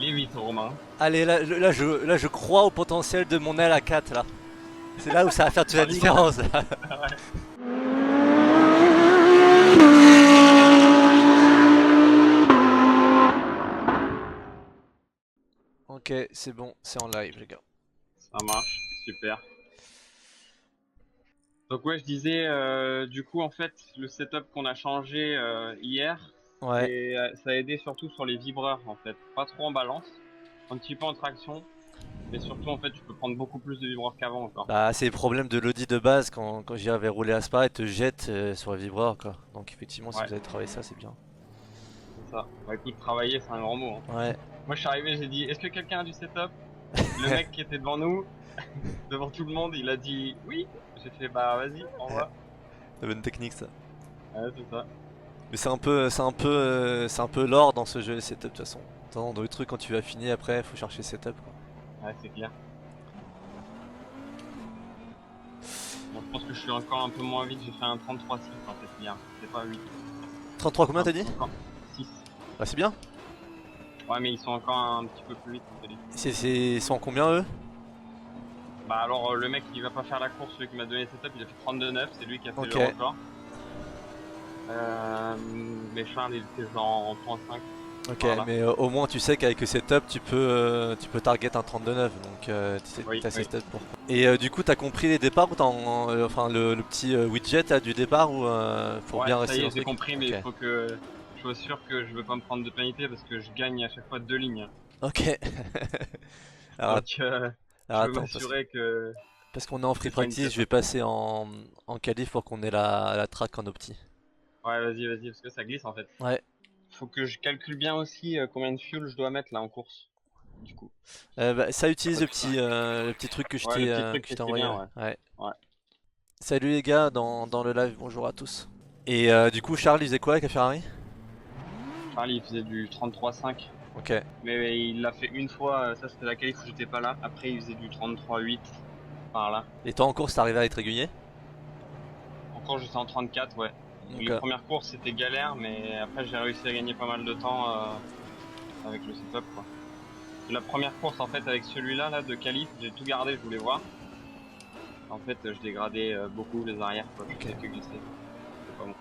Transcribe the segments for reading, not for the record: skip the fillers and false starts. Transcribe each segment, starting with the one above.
Les 8 Romain. Allez, là, je crois au potentiel de mon aile à 4 là. C'est là où ça va faire toute la Charlie. différence. Ouais. Ok, c'est bon, c'est en live les gars. Ça marche, super. Donc ouais, je disais, du coup, en fait, le setup qu'on a changé hier, Ouais. ça a aidé surtout sur les vibreurs, en fait. Pas trop en balance, un petit peu en traction, mais surtout, en fait, tu peux prendre beaucoup plus de vibreurs qu'avant encore. Bah, c'est le problème de l'audi de base quand j'y avais roulé à Spa, elle te jette sur le vibreur quoi. Donc, effectivement, si Ouais, vous avez travaillé ça, c'est bien. c'est ça. Bah écoute, travailler, c'est un grand mot, hein. Ouais. Moi, je suis arrivé, j'ai dit, est-ce que quelqu'un a du setup? Le mec qui était devant nous, devant tout le monde, il a dit oui. J'ai fait, bah vas-y, envoie. La bonne technique ça. Ouais, c'est ça. Mais c'est un peu l'or dans ce jeu, les setups de toute façon. Dans le truc, quand tu vas finir après, faut chercher setup quoi. Ouais, c'est clair. Bon, je pense que je suis encore un peu moins vite. J'ai fait un 33,6 en fait hier. C'est pas 8. 33 combien t'as dit? Encore 6. Bah, c'est bien. Ouais, mais ils sont encore un petit peu plus vite en télé. Ils sont en combien eux? Bah alors, le mec qui va pas faire la course, celui qui m'a donné le setup, il a fait 32,9. C'est lui qui a fait Ok. le record. Mais Charles, il était genre en 35. Ok, Par là. mais au moins tu sais qu'avec le setup tu peux target un 32,9 donc Oui, t'as oui. setup pour. Et du coup t'as compris les départs ou enfin le petit widget là, du départ ou pour Ouais, bien ça rester y dans est, ce j'ai truc? compris, mais Ok. il faut que je sois sûr que je veux pas me prendre de pénalité parce que je gagne à chaque fois 2 lignes. Ok. alors, Donc, alors je veux attends m'assurer que parce qu'on est en free c'est pas une practice, je vais catastrophe. passer en qualif pour qu'on ait la track en opti. Ouais, vas-y, vas-y, parce que ça glisse en fait. Ouais. Faut que je calcule bien aussi combien de fuel je dois mettre là en course. Du coup. Bah, ça utilise Pas que ça. le petit truc Ouais, le petit truc que qui je t'ai était envoyé bien, là. ouais. Ouais. Ouais. Salut les gars dans le live, bonjour à tous. Et du coup Charles il faisait quoi avec la Ferrari? Charlie, il faisait du 33,5. Ok. Mais il l'a fait une fois, ça c'était la qualif où j'étais pas là. Après, il faisait du 33,8 par là. Et toi en course t'arrivais à être régulier? Encore, j'étais en 34, ouais. Donc, Les premières courses c'était galère, mais après j'ai réussi à gagner pas mal de temps avec le setup, quoi. La première course en fait avec celui-là là, de qualif, j'ai tout gardé, je voulais voir. En fait, je dégradais beaucoup les arrières, quoi. Je ok. faisais que glisser. C'est pas bon.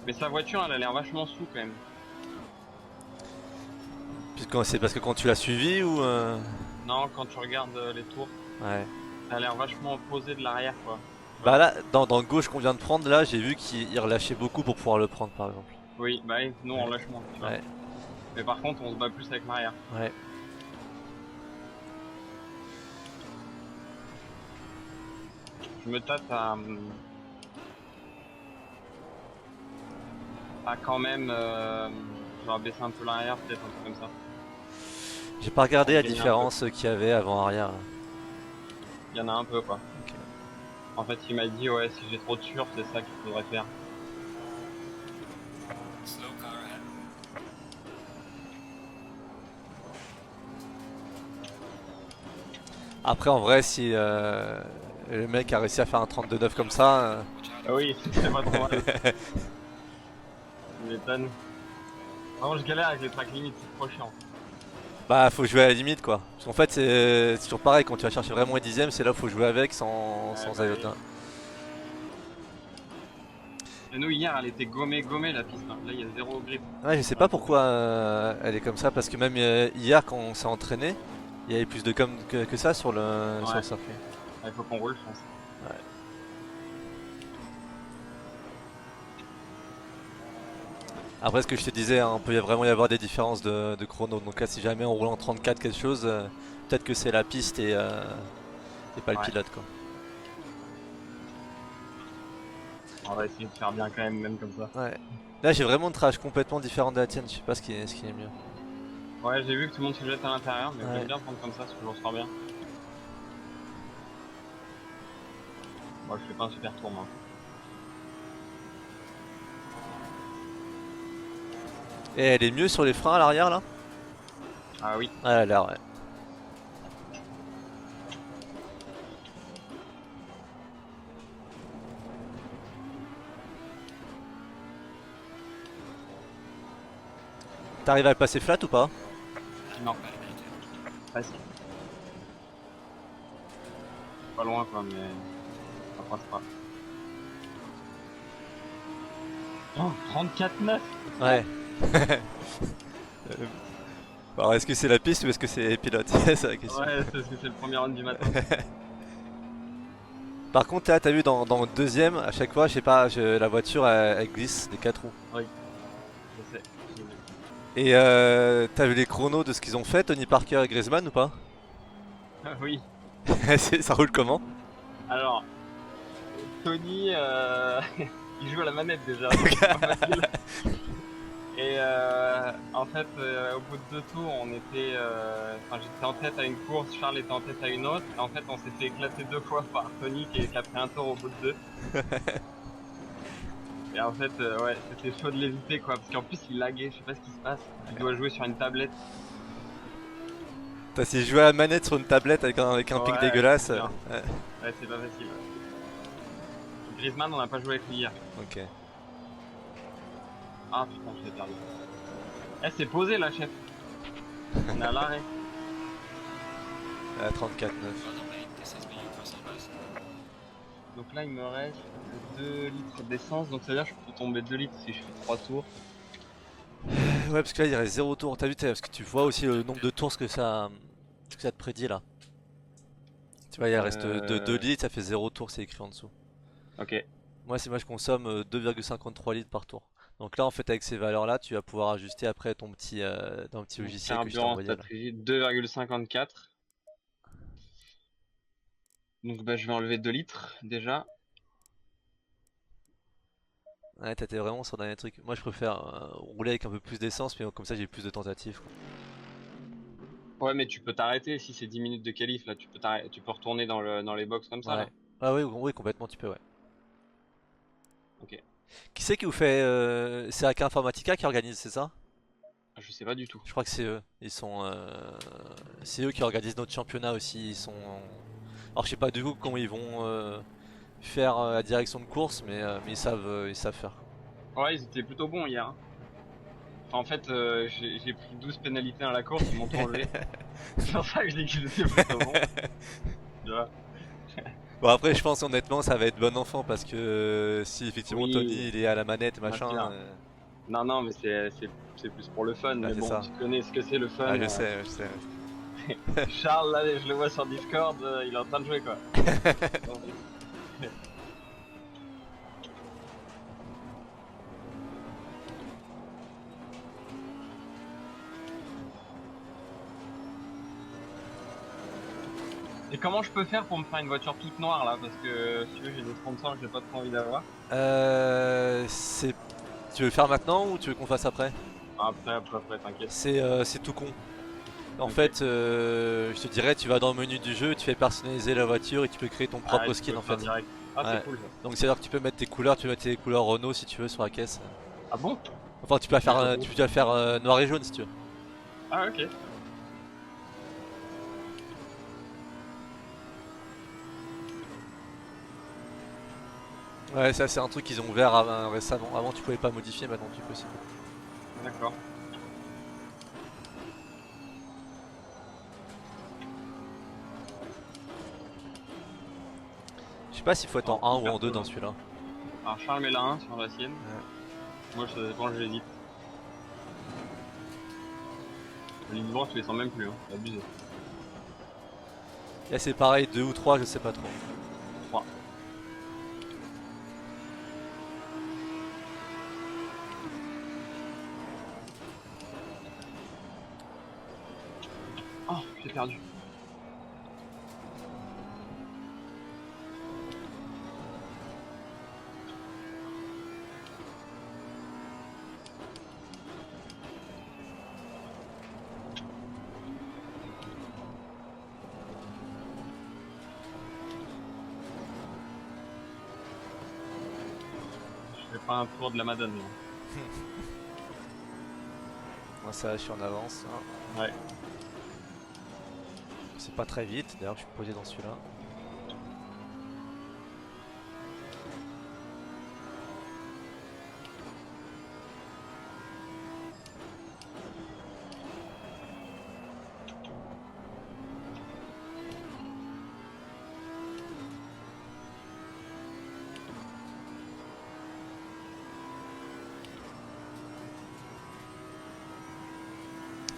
Mais sa voiture, elle a l'air vachement sous quand même. C'est parce que quand tu l'as suivi ou Non, quand tu regardes les tours, ouais. elle a l'air vachement posée de l'arrière, quoi. Tu Bah vois? là, dans le gauche qu'on vient de prendre, là, j'ai vu qu'il relâchait beaucoup pour pouvoir le prendre, par exemple. Oui, bah oui, nous on Ouais, lâche moins, tu vois. ouais, Mais par contre, on se bat plus avec l'arrière. ouais. Je me tâte à quand même, genre baisser un peu l'arrière, peut-être un truc comme ça, J'ai pas regardé pour la gagner un peu. différence qu'il y avait avant-arrière. Il y en a un peu, quoi. Ok. En fait, il m'a dit, ouais, si j'ai trop de sur, c'est ça qu'il faudrait faire. Après, en vrai, si le mec a réussi à faire un 32,9 comme ça, Ah oui, c'est pas trop mal. Tu m'étonnes. Vraiment, je galère avec les track limits, c'est trop chiant. bah faut jouer à la limite quoi. Parce qu'en fait, c'est toujours pareil, quand tu vas chercher vraiment les dixièmes, c'est là où faut jouer avec Ouais, sans bah oui. aléotin. Et nous, hier, elle était gommée la piste, hein. Là, il y a zéro grip Ouais, je sais sur la pas piste. pourquoi elle est comme ça, parce que même hier, quand on s'est entraîné, il y avait plus de com que ça sur le Ouais, circuit. il faut qu'on roule, je pense. Ouais. Après, ce que je te disais, hein, on peut vraiment y avoir des différences de chrono. Donc là, si jamais on roule en 34 quelque chose, peut-être que c'est la piste et pas le Ouais, pilote quoi. on va essayer de faire bien quand même, même comme ça. Ouais. Là, j'ai vraiment une trage complètement différente de la tienne. Je sais pas ce qui est mieux. Ouais, j'ai vu que tout le monde se jette à l'intérieur, mais j'aime Ouais. bien prendre comme ça, parce que je ressors bien. Moi, je fais pas un super tour, moi. Et elle est mieux sur les freins à l'arrière là? Ah oui. Ouais, elle a l'air, ouais. T'arrives à le passer flat ou pas? Non. Presque. Pas loin quoi, mais ça passe pas. Oh, 34-9. Ouais. Alors est-ce que c'est la piste ou est-ce que c'est les pilotes? C'est la question. Ouais, c'est parce que c'est le premier round du matin. Par contre là t'as vu dans le deuxième, à chaque fois, je sais pas, la voiture elle glisse des 4 roues. Oui, je sais. J'ai vu. Et t'as vu les chronos de ce qu'ils ont fait, Tony Parker et Griezmann ou pas? Oui. Ça roule comment? Alors, Tony, il joue à la manette déjà, donc c'est pas facile. Et en fait, au bout de 2 tours, on était, enfin, j'étais en tête à une course, Charles était en tête à une autre. Et en fait, on s'est fait éclater 2 fois par Tony qui a pris un tour au bout de 2. Et en fait, ouais, c'était chaud de l'éviter quoi, parce qu'en plus il laguait, je sais pas ce qui se passe. Il doit jouer sur une tablette. T'as essayé de jouer à la manette sur une tablette avec un ping Ouais, dégueulasse. c'est dur. Ouais. Ouais, c'est pas facile. Griezmann, on n'a pas joué avec lui hier. Ok. Ah putain, je l'ai perdu. Eh, c'est posé là, chef. On est à l'arrêt. 34-9. Donc là, il me reste 2 litres d'essence, donc ça veut dire que je peux tomber 2 litres si je fais 3 tours. Ouais, parce que là il reste 0 tour. T'as vu, parce que tu vois aussi le nombre de tours ce que ça te prédit là. Tu vois, il reste 2 litres, ça fait 0 tour, c'est écrit en dessous. Ok. Moi je consomme 2,53 litres par tour. Donc là en fait avec ces valeurs là tu vas pouvoir ajuster après dans le petit Donc, logiciel que je t'ai carburant, envoyé là. stratégie 2,54. Donc bah, je vais enlever 2 litres déjà. Ouais, t'étais vraiment sur le dernier truc. Moi je préfère rouler avec un peu plus d'essence, mais comme ça j'ai plus de tentatives, quoi. Ouais, mais tu peux t'arrêter si c'est 10 minutes de qualif là. Tu peux retourner dans les box comme ça Ouais. là. Ah oui, oui, complètement tu peux, ouais. Ok. Qui c'est qui vous fait c'est AK Informatica qui organise, c'est ça? Ah, je sais pas du tout. Je crois que c'est eux. C'est eux qui organisent notre championnat aussi. Ils sont. Alors je sais pas du coup comment ils vont faire la direction de course, mais ils savent faire. Ouais, ils étaient plutôt bons hier, hein. Enfin, en fait, j'ai pris 12 pénalités à la course, ils m'ont tout enlevé. C'est pour ça que je dis qu'ils étaient plutôt bons. Tu vois. Bon après je pense honnêtement ça va être bon enfant parce que si effectivement Oui, Tony il est à la manette bien machin. sûr. Non, non, mais c'est plus pour le fun. Bah Mais c'est bon, ça. tu connais ce que c'est le Ah fun. je sais, je sais. Charles, là, je le vois sur Discord, il est en train de jouer quoi. Et comment je peux faire pour me faire une voiture toute noire là? Parce que si tu veux, j'ai des sponsors que j'ai pas trop envie d'avoir. C'est. Tu veux le faire maintenant ou tu veux qu'on fasse après? Après, t'inquiète. C'est tout con. En Ok. fait, je te dirais, tu vas dans le menu du jeu, tu fais personnaliser la voiture et tu peux créer ton Ah, propre tu peux skin le en faire fait. direct. Ah, c'est Ouais. cool ça. Donc c'est à dire que tu peux mettre tes couleurs, tu peux mettre tes couleurs Renault si tu veux sur la caisse. Ah bon? Enfin, tu peux la Mais faire, tu peux la faire noir et jaune si tu veux. Ah, ok. Ouais, ça c'est un truc qu'ils ont ouvert récemment. Avant tu pouvais pas modifier, maintenant tu peux aussi. D'accord. Je sais pas s'il faut être en Alors, 1 ou en hyper 2 peu dans là. celui-là. Alors, Charles met la 1 sur la sienne. Ouais. Moi, ça dépend, j'hésite. La ligne droite, je les sens même plus, hein. C'est abusé. Là c'est pareil, 2 ou 3, je sais pas trop. 3. Oh, j'ai perdu. Je fais pas un tour de la Madone, là. Moi ça, je suis en avance, hein. Ouais. C'est pas très vite, d'ailleurs je suis posé dans celui-là.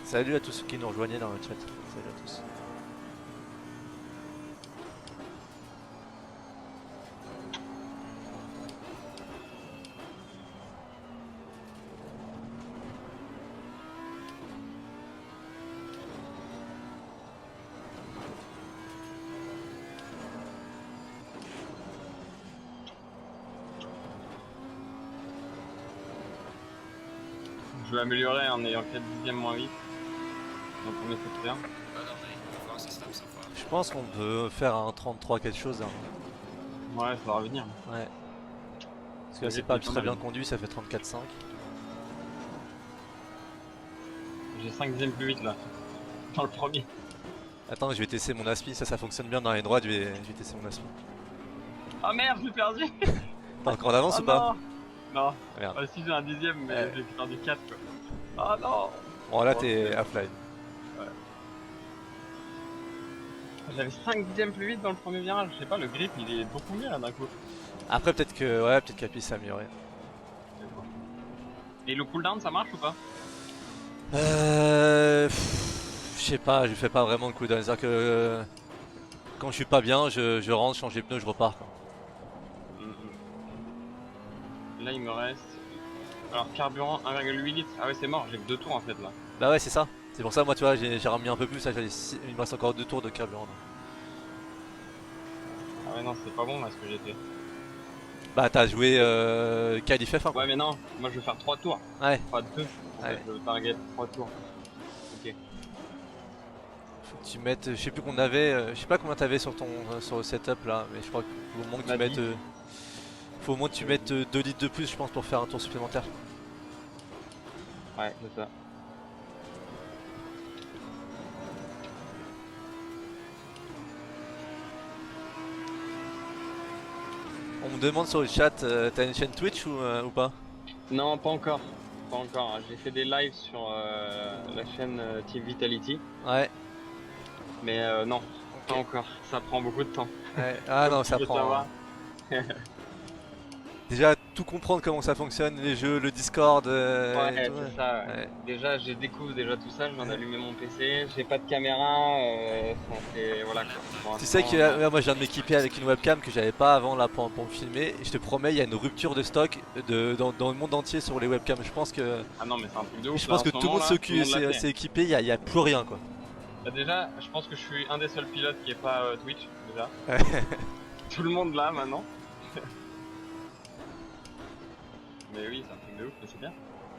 Salut à tous ceux qui nous rejoignaient dans le chat. Salut à tous. Je vais améliorer en ayant 4 dixièmes moins 8 dans le premier secteur. Je pense qu'on peut faire un 33 quelque chose. Hein. Ouais, ça va revenir. Ouais. Parce que là, Le c'est rythme pas est pas très bien mal. conduit, ça fait 34,5. J'ai 5 dixièmes plus vite là, dans le premier. Attends, je vais tester mon aspi, ça fonctionne bien dans les droites, je vais tester mon aspi. Ah merde, j'ai perdu. T'as encore d'avance Ah ou pas? non. Non, Merde. si j'ai un dixième, mais Ouais. j'ai perdu 4 quoi. Ah non. Bon là Oh, t'es c'est- offline. J'avais 5 dixièmes plus vite dans le premier virage, je sais pas, le grip il est beaucoup mieux là d'un coup. Après peut-être que ouais, peut-être qu'elle puisse s'améliorer. Et le cooldown ça marche ou pas? Je sais pas, je fais pas vraiment de cooldown. C'est-à-dire que quand je suis pas bien, je rentre, je change les pneus, je repars quoi. Là il me reste... Alors carburant 1,8 litres, ah ouais c'est mort, j'ai que 2 tours en fait là. Bah ouais c'est ça. C'est pour ça moi tu vois j'ai remis un peu plus, là, il me reste encore 2 tours de carburant. Donc. Ah ouais non c'est pas bon là ce que j'ai fait. Bah t'as joué Qualif F1 quoi. Ouais mais non, moi je vais faire 3 tours, Ouais. pas 2 en Ouais. fait, je target 3 tours. Ok. Faut que tu mettes, je sais plus qu'on avait, je sais pas combien t'avais sur ton sur le setup là, mais je crois qu'il faut au moins que tu Bah, mettes, 10. faut au moins que tu mettes 2 litres de plus je pense pour faire un tour supplémentaire. Ouais c'est ça. On me demande sur le chat, t'as une chaîne Twitch ou pas? Non pas encore, pas encore. J'ai fait des lives sur la chaîne Team Vitality, Ouais. mais non, pas encore. Ça prend beaucoup de temps. Ouais. Ah Comme non tu ça peux prend. savoir. Déjà tout comprendre comment ça fonctionne, les jeux, le Discord. Ouais, Et tout, c'est ça. Ouais. ouais. Déjà, je découvre déjà tout ça. Je viens d'allumer mon PC. J'ai pas de caméra. Enfin, c'est voilà quoi. Pour Tu sais l'instant, que là, moi je viens de m'équiper avec une webcam que j'avais pas avant là pour me filmer. Et je te promets, il y a une rupture de stock dans le monde entier sur les webcams. Je pense que, ah non, mais c'est un truc de ouf. je Là, pense en que ce tout le moment, monde là, tout le monde l'a fait. s'est équipé, il y a plus rien quoi. Bah, déjà, je pense que je suis un des seuls pilotes qui est pas Twitch déjà. Tout le monde là maintenant. Mais oui, c'est un truc de ouf, mais c'est bien.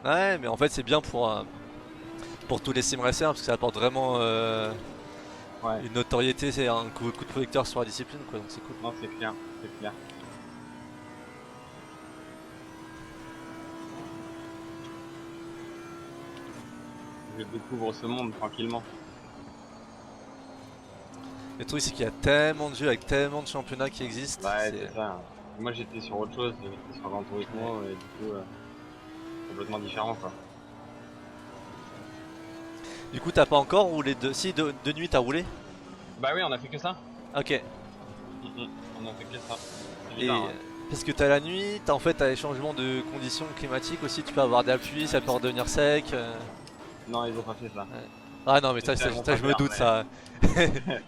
Ouais, mais en fait c'est bien pour tous les sim racers parce que ça apporte vraiment Ouais. une notoriété, c'est un coup de projecteur sur la discipline quoi, donc c'est cool. Non, c'est clair, c'est clair. Je découvre ce monde tranquillement. Le truc c'est qu'il y a tellement de jeux avec tellement de championnats qui existent. Ouais, c'est ça. Moi, j'étais sur autre chose. J'étais sur Gran Turismo et du coup, complètement différent quoi. Du coup t'as pas encore roulé si de nuit t'as roulé? Bah oui, on a fait que ça. Ok. On a fait que ça. C'est Et bizarre, hein. parce que t'as la nuit, t'as en fait t'as les changements de conditions climatiques aussi, tu peux avoir de la pluie, ça peut redevenir sec. Non, ils ont pas fait ça. Ah non mais ça, J'espère ça, qu'ils vont ça, pas je me faire, doute mais-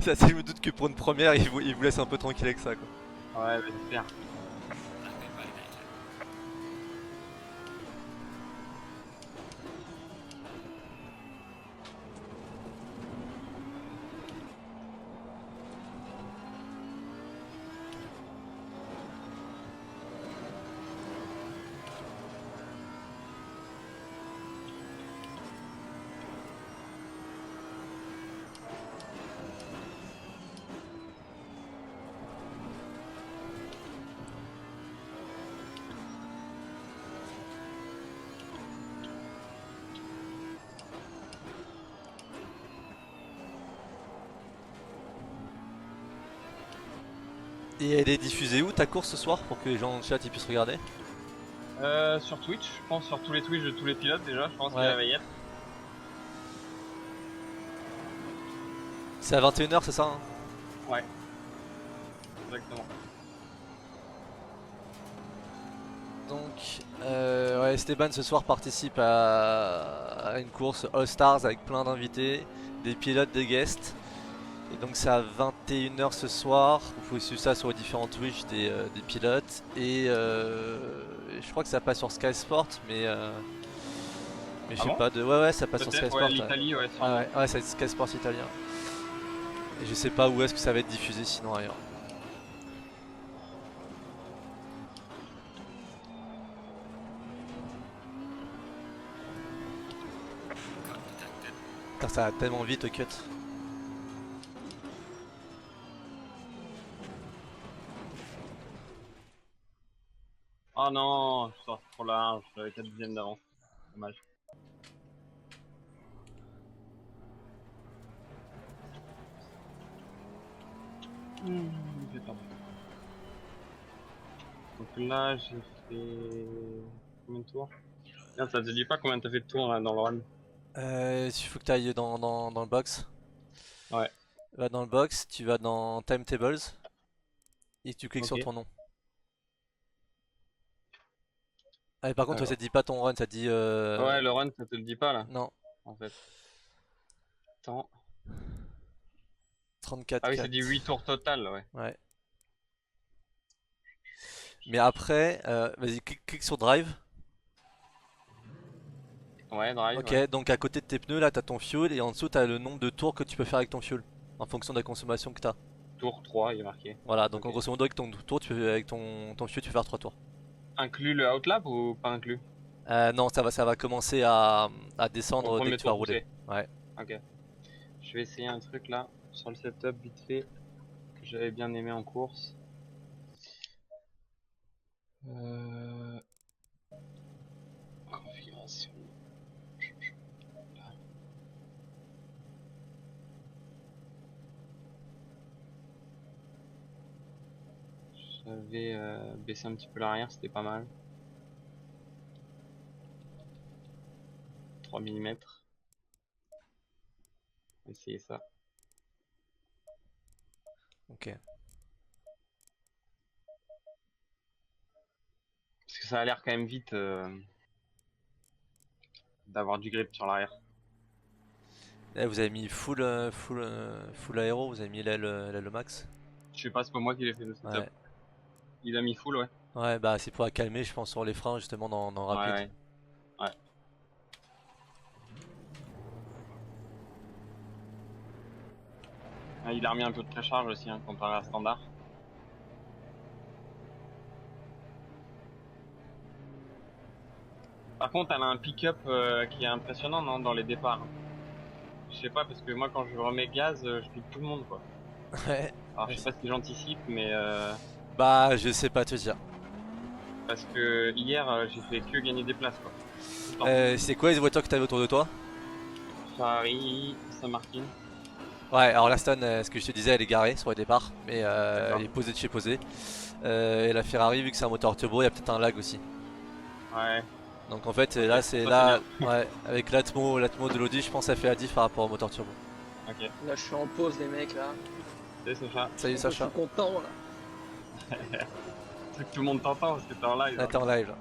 ça. Ça je me doute que pour une première ils vous laissent un peu tranquille avec ça quoi. Ouais, bah, j'espère. Et elle est diffusée où ta course ce soir pour que les gens dans le chat ils puissent regarder? Sur Twitch, je pense sur tous les Twitch de tous les pilotes déjà, je pense Ouais. qu'il va y être. C'est à 21h c'est ça hein? Ouais. Exactement. Donc, ouais, Esteban ce soir participe à une course All Stars avec plein d'invités, des pilotes, des guests. Et donc c'est à 21 h ce soir, vous pouvez suivre ça sur les différents Twitch des pilotes. Et je crois que ça passe sur Sky Sport, mais je Ah sais bon? pas de... Ouais, ça passe sur Sky Peut-être, Sport. ouais, l'Italie, ouais, sûrement. Ouais, c'est Sky Sport italien. Et je sais pas où est-ce que ça va être diffusé sinon ailleurs. Putain, ça va tellement vite au cut. Oh non, je sors trop large, j'avais 4 dixièmes d'avance. Dommage. J'ai perdu. Donc là, j'ai fait... Combien de tours? Merde, ça te dit pas combien t'as fait de tours là, dans le run? Il faut que tu ailles dans le box. Ouais, Va dans le box, tu vas dans Timetables et tu cliques ok. sur ton nom. Ah, et par contre, toi, ça Alors. te dit pas ton run, ça te dit. Ouais, le run, ça te le dit pas là, Non, en fait. Attends. Ah oui, ça 34-4. dit 8 tours total, ouais. Ouais. Mais après, vas-y, clique sur Drive. Ouais, drive, Ok, ouais. donc à côté de tes pneus, là, t'as ton fuel et en dessous, t'as le nombre de tours que tu peux faire avec ton fuel en fonction de la consommation que t'as. Tour 3, il est marqué. Voilà, donc en Ok. grosso modo, avec ton tour, avec ton fuel, tu peux faire 3 tours. Inclus le outlap ou pas inclus? Non, ça va commencer à Au descendre dès que premier tu vas tour rouler. poussé. Ouais. Ok. Je vais essayer un truc là, sur le setup vite fait, que j'avais bien aimé en course. Euh... Configuration. J'avais baissé un petit peu l'arrière, c'était pas mal. 3 mm. On va essayer ça. Ok. Parce que ça a l'air quand même vite d'avoir du grip sur l'arrière. Là, vous avez mis full aéro, vous avez mis l'aile max. Je sais pas, c'est pas moi qui l'ai fait le setup. Ouais. Il a mis full, ouais. Ouais, bah c'est pour calmer, je pense, sur les freins justement dans Ouais, rapide. ouais. Ouais. Ah, il a remis un peu de précharge aussi, hein, comparé à standard. Par contre, elle a un pick-up qui est impressionnant, non, dans les départs. Je sais pas, parce que moi, quand je remets gaz, je pique tout le monde, quoi. Ouais. Alors, je sais pas si j'anticipe, mais Bah, je sais pas te dire. parce que hier, j'ai fait que gagner des places, quoi. Tout le temps. C'est quoi les voitures que t'avais autour de toi? Ferrari, Saint-Martin. Ouais, alors l'Aston, ce que je te disais, elle est garée sur le départ, mais elle D'accord. est posée de chez posée. Et la Ferrari, vu que c'est un moteur turbo, il y a peut-être un lag aussi. Ouais. Donc en fait, Ok. là, c'est Ça, c'est là, bien. ouais, avec l'Atmo de l'Audi, je pense que ça fait la diff par rapport au moteur turbo. Ok. Là, je suis en pause, les mecs, là. C'est ça. Salut Je suis Sacha, content, là. C'est que tout le monde t'entend parce que t'es en live. là Hein. t'es en live.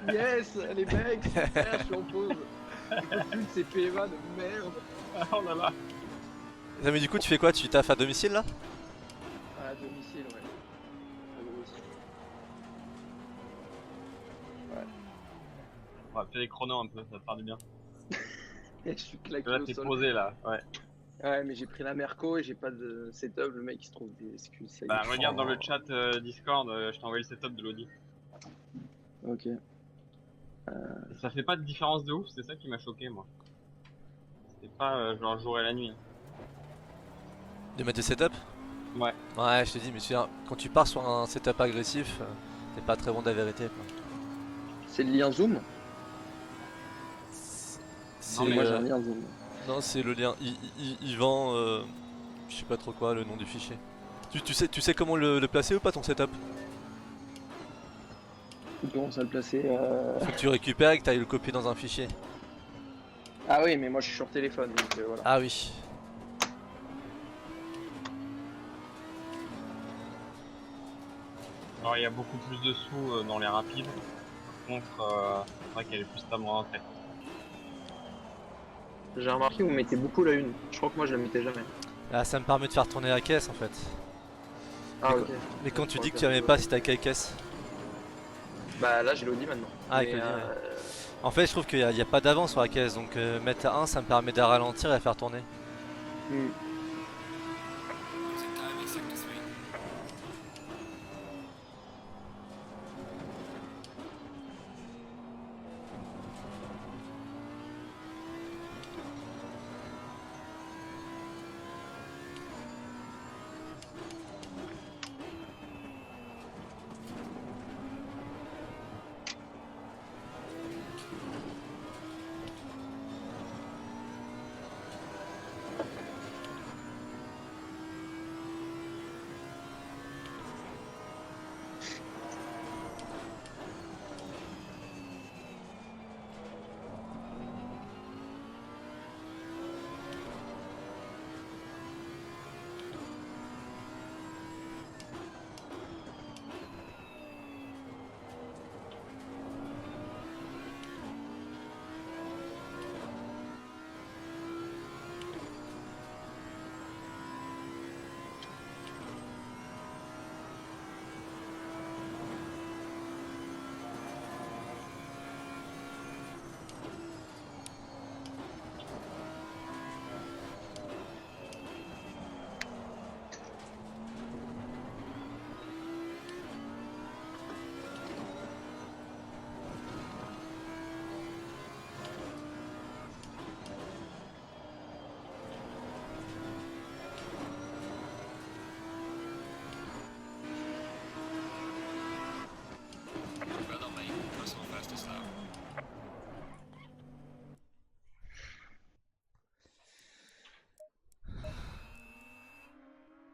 Yes, les mecs, super, je suis en pause. Je peux plus de ces PMA de merde. Oh là là. Ah, mais du coup, tu fais quoi? Tu taffes à domicile là? À domicile, ouais. À domicile. On va faire les chronos un peu, ça te faire du bien. Et je suis claqué Là, au t'es sol. posé là. Ouais. Ouais, mais j'ai pris la Merco et j'ai pas de setup. Le mec, il se trouve des excuses. Ça y est. Bah, regarde dans le chat Discord, je t'ai envoyé le setup de l'Audi. Ok. Et ça fait pas de différence de ouf, c'est ça qui m'a choqué, moi. C'est pas genre le jour et la nuit. De mettre de setup? Ouais. Ouais, je te dis, mais quand tu pars sur un setup agressif, t'es pas très bon de la vérité, quoi. C'est le lien Zoom? C'est mais Moi, j'ai un lien Zoom. non, c'est le lien. Il vend, je sais pas trop quoi, le nom du fichier. Tu sais comment le placer ou pas ton setup? Comment ça le placer Faut que tu récupères et que tu ailles le copier dans un fichier. Ah oui, mais moi, je suis sur téléphone, donc voilà. Ah oui. Alors il y a beaucoup plus de sous dans les rapides. contre, c'est vrai qu'elle est plus stable en rentrée. J'ai remarqué vous mettez beaucoup la une. Je crois que moi je la mettais jamais. Là, ça me permet de faire tourner la caisse en fait. Ah Mais ok. Mais quand tu Pour dis le que tu faire la mets jouer. pas, c'est ta caisse. Bah là j'ai l'audi maintenant. Ah, avec Mais, l'audi, ouais. En fait, je trouve qu'il n'y a pas d'avance sur la caisse, donc mettre à 1, ça me permet de ralentir et à faire tourner. hmm.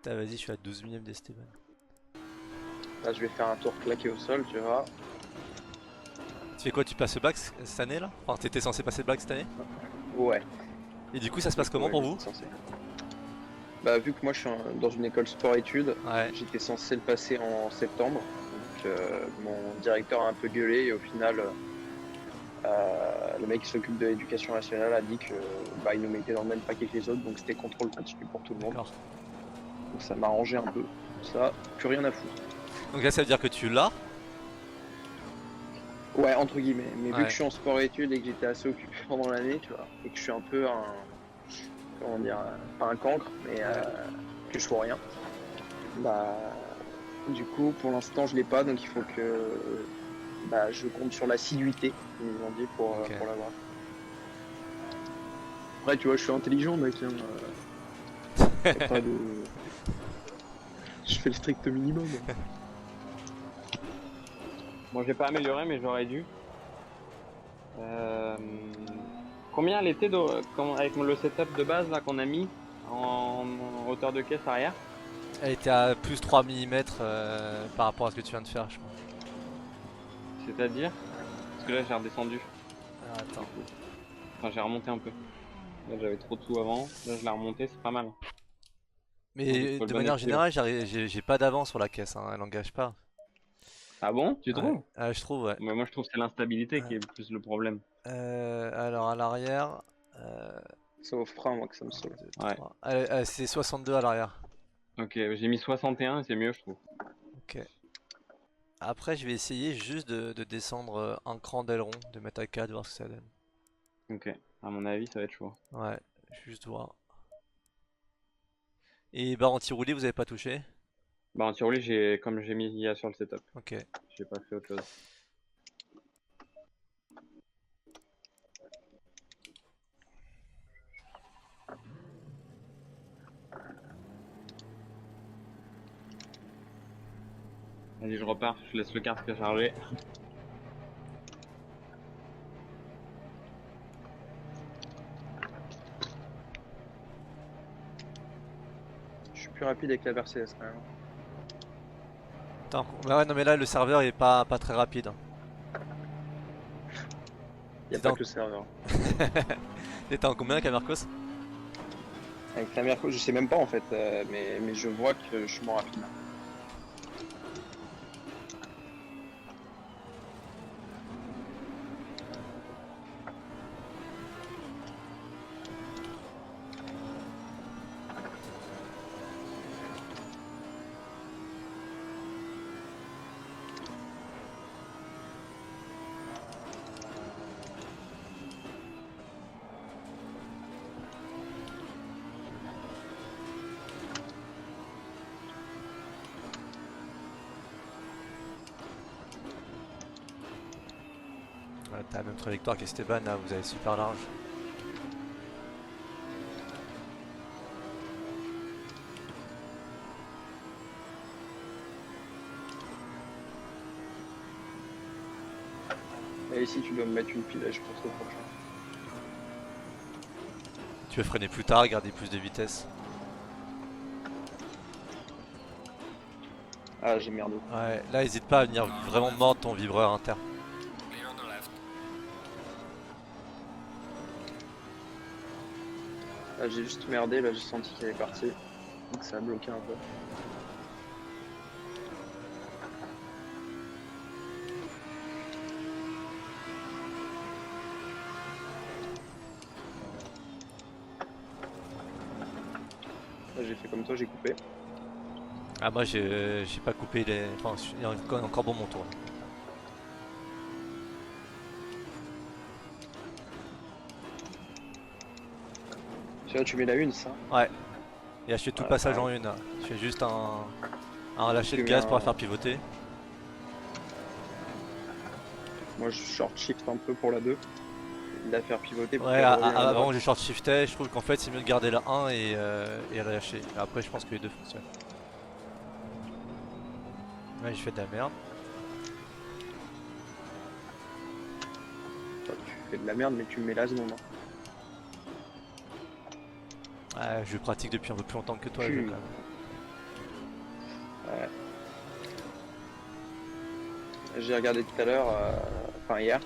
Putain, vas-y, je suis à 12 millième d'Esteban. Là je vais faire un tour claqué au sol, tu vois. Tu fais quoi, tu passes le bac cette année là? Enfin, t'étais censé passer le bac cette année? Ouais. Et du coup, ça se passe comment Ouais, pour vous? j'étais censé. Bah vu que moi je suis dans une école sport-études, Ouais, j'étais censé le passer en septembre. Donc mon directeur a un peu gueulé et au final le mec qui s'occupe de l'éducation nationale a dit que bah, il nous mettait dans le même paquet que les autres, donc c'était contrôle continu pour tout le monde. d'accord. Donc ça m'a arrangé un peu. Ça, plus rien à foutre. Donc là, ça veut dire que tu l'as? Ouais, entre guillemets. Mais vu Ouais. que je suis en sport-études et que j'étais assez occupé pendant l'année, tu vois, et que je suis un peu un. Comment dire, pas un cancre, mais que je fais rien. Bah, du coup, pour l'instant, je l'ai pas, donc il faut que bah, je compte sur l'assiduité, ils nous ont dit, Ok. pour l'avoir. Après, tu vois, je suis intelligent, mec. Hein, y a pas de... Je fais le strict minimum. Bon, j'ai pas amélioré, mais j'aurais dû. Combien elle était avec le setup de base là qu'on a mis en hauteur de caisse arrière? Elle était à plus 3 mm par rapport à ce que tu viens de faire, je crois. C'est-à-dire? Parce que là j'ai redescendu. Alors, attends. Enfin, j'ai remonté un peu. Là j'avais trop de sous avant. Là je l'ai remonté, c'est pas mal. J'ai Mais trouvé le de bon manière équilibre. générale, j'ai pas d'avance sur la caisse, hein, elle engage pas. Ah bon? Tu Ouais. trouves? Je trouve, ouais. Mais moi je trouve que c'est l'instabilité qui Ouais. est plus le problème. Alors à l'arrière, euh, C'est au frein, moi, que ça me saoule. 2, Ouais. 3. C'est 62 à l'arrière. Ok, j'ai mis 61 et c'est mieux je trouve. Ok. Après, je vais essayer juste de descendre un cran d'aileron, de mettre à 4, voir ce que ça donne. Ok. À mon avis ça va être chaud. Ouais, juste voir. Et barre anti-roulis, vous avez pas touché? Bah en tiroli comme j'ai mis IA sur le setup. Ok. J'ai pas fait autre chose. Vas-y, je repars, je laisse le casque chargé. Je suis plus rapide avec la Mercedes quand même. Attends, bah ouais, non mais là le serveur est pas très rapide, hein. Y a T'étais pas en... que le serveur. T'étais en combien avec la Marcos? Avec la Merco, je sais même pas en fait, mais je vois que je suis moins rapide. t'as la même trajectoire qu'Esteban, là, vous avez super large. Et ici, tu dois me mettre une pile, je pense, au prochain. Tu veux freiner plus tard, garder plus de vitesse. Ah, j'ai merdé. Ouais, là, n'hésite pas à venir vraiment mordre ton vibreur interne. Là, j'ai juste merdé, là, j'ai senti qu'elle est partie. Donc ça a bloqué un peu. Là, j'ai fait comme toi, j'ai coupé. Ah, moi, j'ai pas coupé les. Enfin, il y a encore bon mon tour. Tu vois, tu mets la une, ça. Ouais. Et là, je fais tout le Ouais, passage pareil. en une. Là. Je fais juste un lâcher de Tu mets gaz pour la un- faire pivoter. Moi, je short shift un peu pour la 2. La faire pivoter pour Ouais, qu'elle revienne à avant droite. j'ai short shifté, je trouve qu'en fait c'est mieux de garder la 1 et lâcher. Après je pense que les deux fonctionnent. Ouais, j'ai fait de la merde. Enfin, tu fais de la merde, mais tu me mets la seconde. Hein. Ouais, je pratique depuis un peu plus longtemps que toi, le jeu, quand même. Ouais. J'ai regardé tout à l'heure, enfin hier.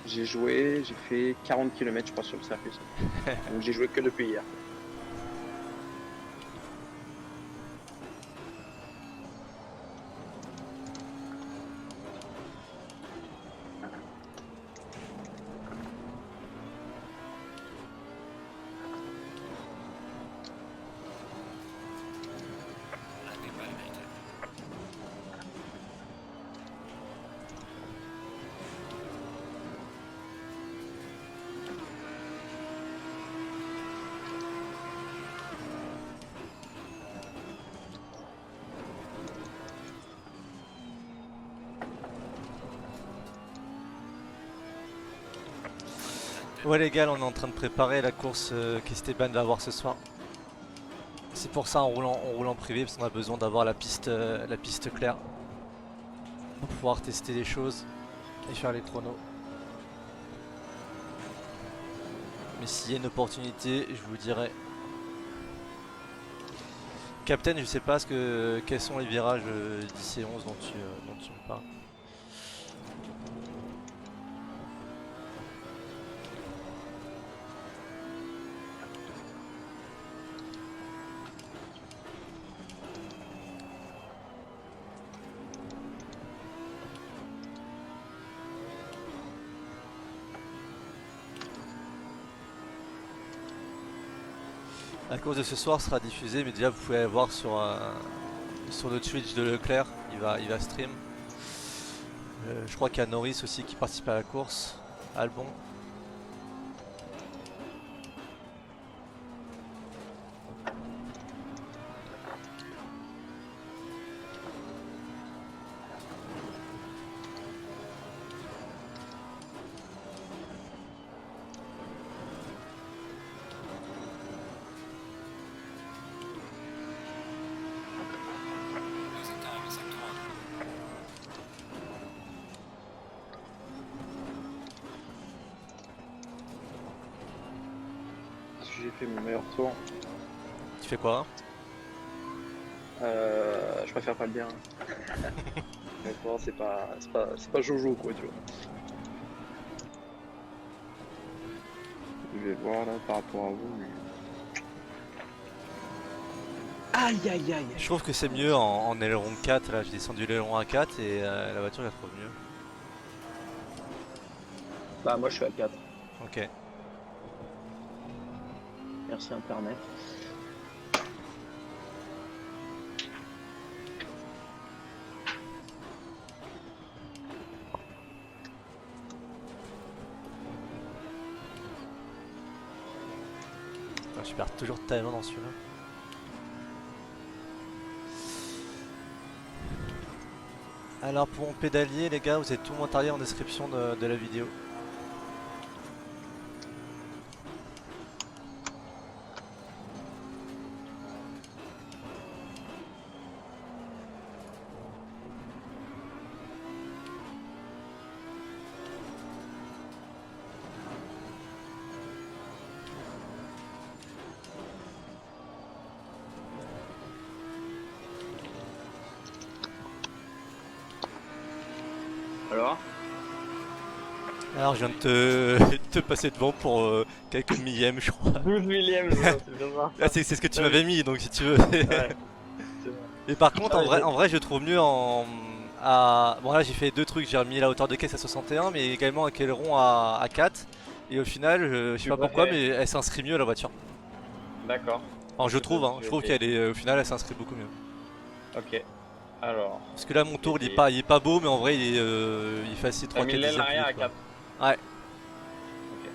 J'ai joué, j'ai fait 40 km je crois sur le circuit. Donc j'ai joué que depuis hier. Ouais les gars, on est en train de préparer la course qu'Esteban va avoir ce soir. C'est pour ça on roule en privé parce qu'on a besoin d'avoir la piste claire pour pouvoir tester les choses et faire les chronos. Mais s'il y a une opportunité, je vous dirai. Captain, je sais pas quels sont les virages 10 et 11 dont tu me parles. La course de ce soir sera diffusée, mais déjà vous pouvez aller voir sur le Twitch de Leclerc, il va stream. Je crois qu'il y a Norris aussi qui participe à la course, Albon. J'ai fait mon meilleur tour. Tu fais quoi? Je préfère pas le dire. Honnêtement, c'est pas Jojo quoi, tu vois. Je vais voir là par rapport à vous. Mais... Aïe aïe aïe. Je trouve que c'est mieux en aileron 4, là j'ai descendu l'aileron à 4 et la voiture la trouve mieux. Bah moi je suis à 4. Ok. Merci internet. Putain, je perds toujours tellement dans celui-là. Alors pour mon pédalier les gars, vous avez tout mon matériel en description de la vidéo. Alors? Alors je viens de te passer devant pour quelques millièmes je crois. 12 millièmes, c'est bien ça. Ah, c'est ce que tu m'avais mis donc si tu veux. Ouais, c'est vrai. Et par contre Ah, en vrai je trouve mieux bon là j'ai fait deux trucs, j'ai remis la hauteur de caisse à 61 mais également un aileron à 4. Et au final je sais Tu pas vois, pourquoi mais elle s'inscrit mieux la voiture. D'accord. Enfin je Je trouve, vais je trouve essayer. qu'elle est au final elle s'inscrit beaucoup mieux. Ok. Alors. Parce que là mon tour essayer. il est pas beau mais en vrai il fait assez 3 T'as mis 4 l'aile dixièmes plus arrière à vite, quoi. 4. Ouais. Ok.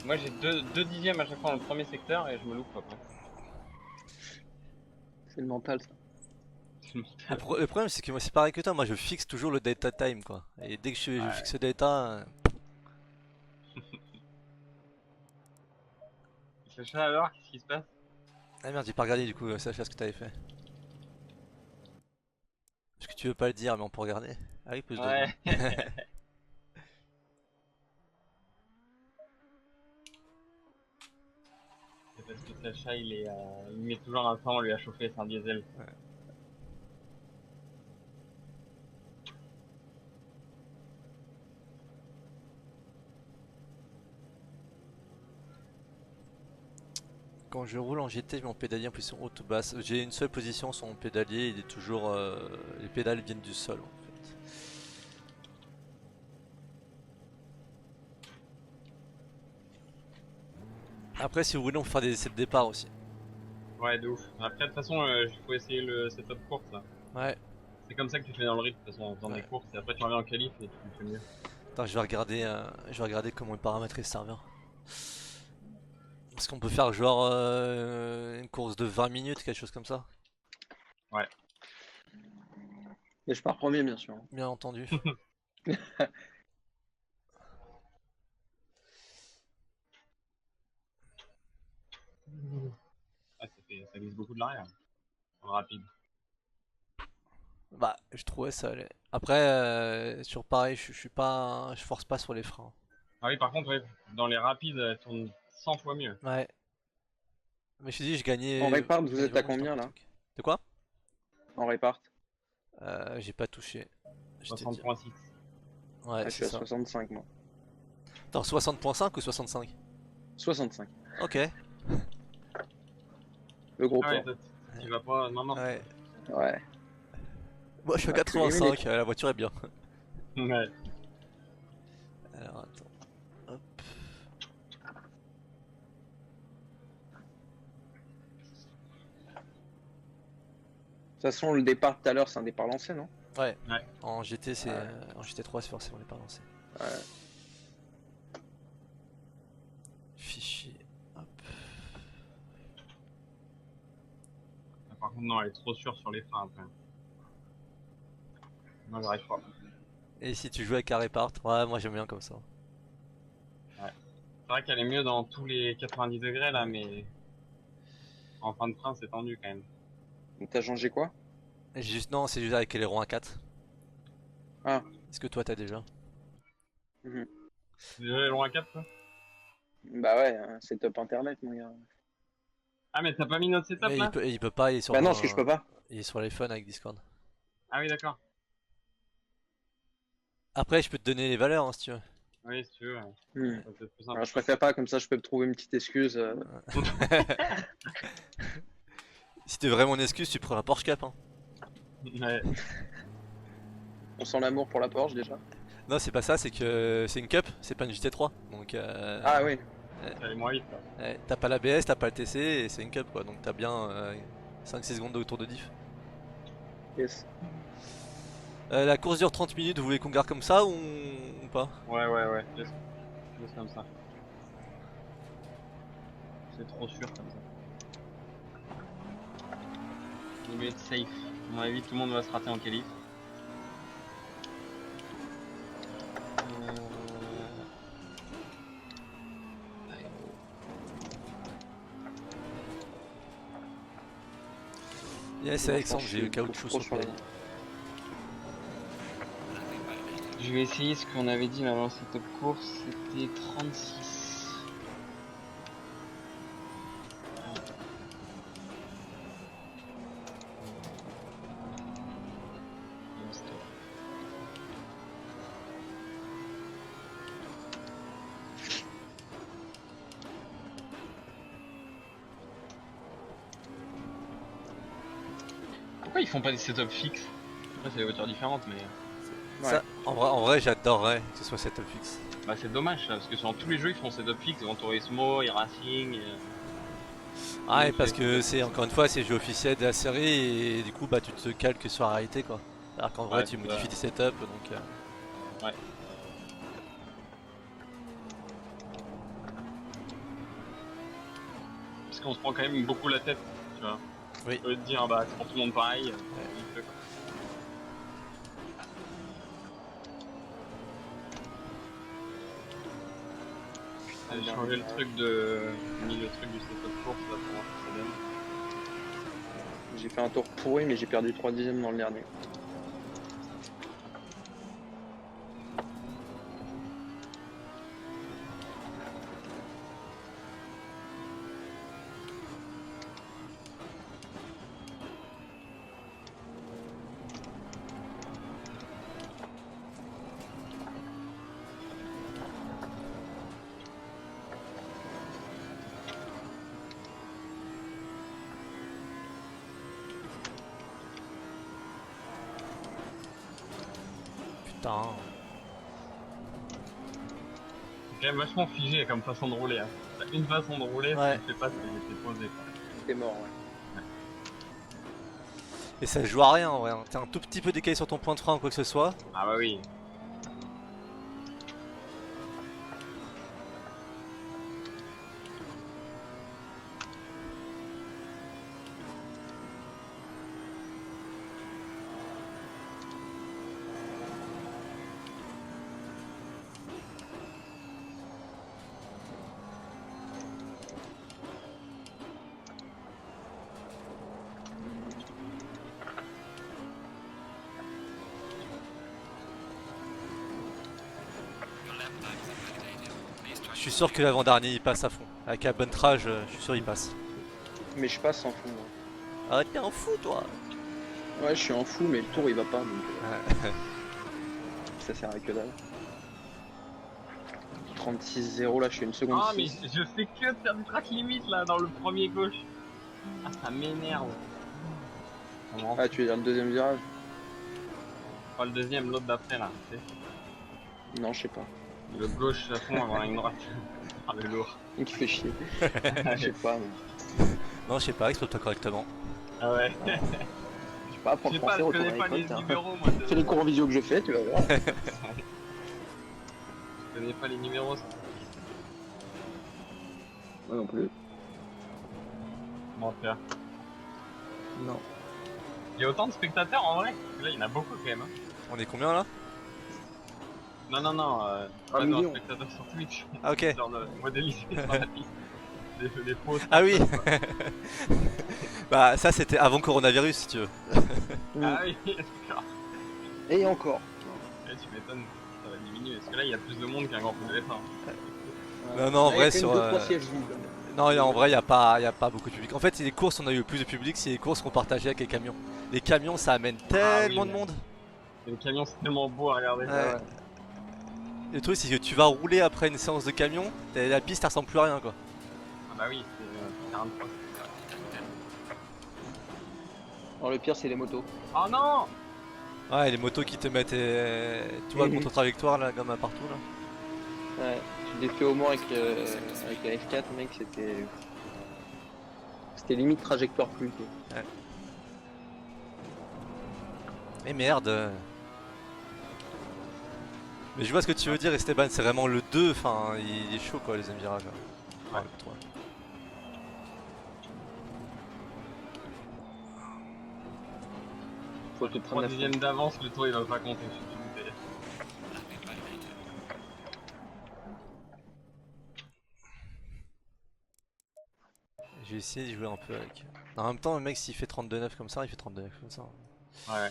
Moi j'ai 2 dixièmes à chaque fois dans le premier secteur et je me loupe après. C'est le mental ça. Le problème c'est que moi c'est pareil que toi, moi je fixe toujours le data time quoi. Et dès que je Ouais. fixe le data... C'est chaud alors, qu'est-ce qui se passe? Ah merde j'ai pas regardé du coup Sacha ce que t'avais fait. Parce que tu veux pas le dire mais on peut regarder. Ah oui plus 2 Ouais. secondes. C'est parce que Sacha il met toujours un temps, on lui a chauffé, c'est un diesel. Quand je roule en GT, je mets mon pédalier en position haute ou basse. J'ai une seule position sur mon pédalier, il est toujours... les pédales viennent du sol en fait. Après si vous voulez on peut faire des essais de départ aussi. Ouais, de ouf. Après, de toute façon, il faut essayer le setup course là. Ouais. C'est comme ça que tu fais dans le rythme, de toute façon, en faisant Ouais. des courses, et après tu reviens en qualif et tu fais mieux. Attends je vais regarder comment est paramétrer le serveur. Est-ce qu'on peut faire genre une course de 20 minutes, quelque chose comme ça? Ouais. Et je pars premier, bien sûr. Bien entendu. Ah, ça glisse beaucoup de l'arrière. En rapide. Bah, je trouvais ça allait. Après, sur pareil, je suis pas, je force pas sur les freins. Ah oui, par contre, ouais, dans les rapides, elle tourne 100 fois mieux. Ouais. Mais je te dis, En répart, je vous gagnais êtes à vraiment du temps combien par là? truc. De quoi? En répart? J'ai pas touché. Je te dis. 60.6. Ah, Ouais, je c'est suis à ça. 65 moi. Attends, 60.5 ou 65? 65. Ok. Le gros Ah ouais, port. tu vas pas. Non, non. Ouais. Ouais. Moi, je suis à Bah, tu l'as aimé, 85. La voiture est bien. Ouais. Alors, attends. Hop. De toute façon, le départ tout à l'heure, c'est un départ lancé, non? Ouais. Ouais. En GT, c'est Ouais. en GT3, c'est forcément les pas lancés. Ouais. Fichier. Hop. Ah, par contre, non, elle est trop sûre sur les freins après. Non, j'arrive pas. Et si tu joues avec un répart, ouais, moi j'aime bien comme ça. Ouais. C'est vrai qu'elle est mieux dans tous les 90 degrés là, mais en fin de frein, c'est tendu quand même. Donc, t'as changé quoi? Et juste, non, c'est juste avec l'aileron A4. Ah. Est-ce que toi t'as déjà? Mhm. Déjà, les longs à 4 toi? Bah ouais, c'est top internet, mon gars. Ah, mais t'as pas mis notre setup Mais là? il peut pas, Bah non, parce que je peux pas. il est sur l'iPhone avec Discord. Ah, oui, d'accord. Après, je peux te donner les valeurs hein, si tu veux. Oui, si tu veux, ouais. Hmm. Ça peut être plus simple. Alors, je préfère pas, comme ça, je peux me trouver une petite excuse. Si t'es vraiment une excuse, tu prends la Porsche Cap. Hein. Ouais. On sent l'amour pour la Porsche déjà. Non, c'est pas ça, c'est que c'est une Cup, c'est pas une GT3. Donc, Ah oui. Ça allait moins vite là. ouais, t'as pas l'ABS, t'as pas le TC et c'est une Cup quoi. Donc, t'as bien 5-6 secondes de tour de diff. Yes. La course dure 30 minutes, vous voulez qu'on garde comme ça ou pas? Ouais, ouais, ouais. Laisse comme ça. C'est trop sûr comme ça. Il va être safe. À mon avis, tout le monde va se rater en qualif. Yes, Alexandre, j'ai le caoutchouc sur le play. Je vais essayer ce qu'on avait dit avant cette top course, c'était 36. Pourquoi ils font pas des setups fixes? Après c'est des voitures différentes mais... Ça, en vrai j'adorerais que ce soit setup fixe. Bah c'est dommage ça, parce que sur tous les jeux ils font setup fixe, Gran Turismo, e-Racing... Ah, et parce que c'est encore une fois c'est le jeu officiel de la série et du coup bah tu te calques sur la réalité quoi. Alors qu'en vrai tu modifies tes setups donc... Ouais. Parce qu'on se prend quand même beaucoup la tête, tu vois. Oui. On peut te dire bah c'est pour tout le monde pareil, vite fait, quoi. J'ai changé le truc de... J'ai mis le truc du setup course là pour voir ce que ça donne. J'ai fait un tour pourri, mais j'ai perdu 3 dixièmes dans le dernier. Putain. C'est quand même vachement figé comme façon de rouler. Hein. T'as une façon de rouler, Ouais. si tu fais pas, t'es posé. Quoi. T'es mort, ouais. Et ça joue à rien en vrai, hein. T'es un tout petit peu décalé sur ton point de frein ou quoi que ce soit. Ah bah oui. Je suis sûr que l'avant-dernier il passe à fond. Avec la bonne trage, je suis sûr il passe. Mais je passe en fou, moi. Ah t'es un fou toi. Ouais, je suis en fou, mais le tour il va pas, donc Ouais. ça sert à que dalle. 36-0, là, je suis une seconde. Ah mais 6. je fais que de faire du track limite là dans le premier gauche. Ah ça m'énerve. Ah, tu es dans le deuxième virage? Pas le deuxième, l'autre d'après là. Tu sais. Non, je sais pas. Le gauche à fond avant la ligne droite. Ah le lourd. Donc il fait chier. Je sais pas, mais... Non je sais pas, exploite-toi correctement. Ah ouais. Je sais pas, Je apprendre sais pas, français, je retourner connais à pas les l'école. numéros moi. Fais les cours en visio que je fais, tu vas voir. Je connais pas les numéros. Ça. Moi non plus. Menteur. Non. Il y a autant de spectateurs en vrai. Parce que là il y en a beaucoup quand même. Hein. On est combien là? Non, pas dans million. spectateurs sur Twitch. Ah ok. Genre de modélisé sur la piste. Des pros. Ah oui. Bah ça c'était avant coronavirus si tu veux. Ah oui, d'accord. Et encore. Ouais, tu m'étonnes, ça va diminuer. Parce que là il y a plus de monde qu'un grand prix de F1. Non non en vrai sur... sièges vides. Non en vrai y a pas beaucoup de public. En fait les courses on a eu le plus de public, c'est les courses qu'on partageait avec les camions. Les camions ça amène tellement de monde. Et les camions c'est tellement beau à regarder. Ouais. Le truc c'est que tu vas rouler après une séance de camion, la piste elle ressemble plus à rien quoi. Ah bah oui, c'est 43. Alors le pire c'est les motos. Oh non. Ouais les motos qui te mettent, tu vois le contre-trajectoire là comme à partout là. Ouais, j'ai fait au moins avec la F4 mec, c'était limite trajectoire plus. Ouais. Mais merde. Mais je vois ce que tu veux dire Esteban, c'est vraiment le 2, enfin il est chaud quoi le deuxième virage. Ouais. Le 3. Faut te 3 prendre la dixièmes d'avance, le tour il va pas compter, je suis dégoûté. Je vais essayer de jouer un peu avec. En même temps, le mec, s'il fait 32-9 comme ça, il fait 32-9 comme ça. Ouais,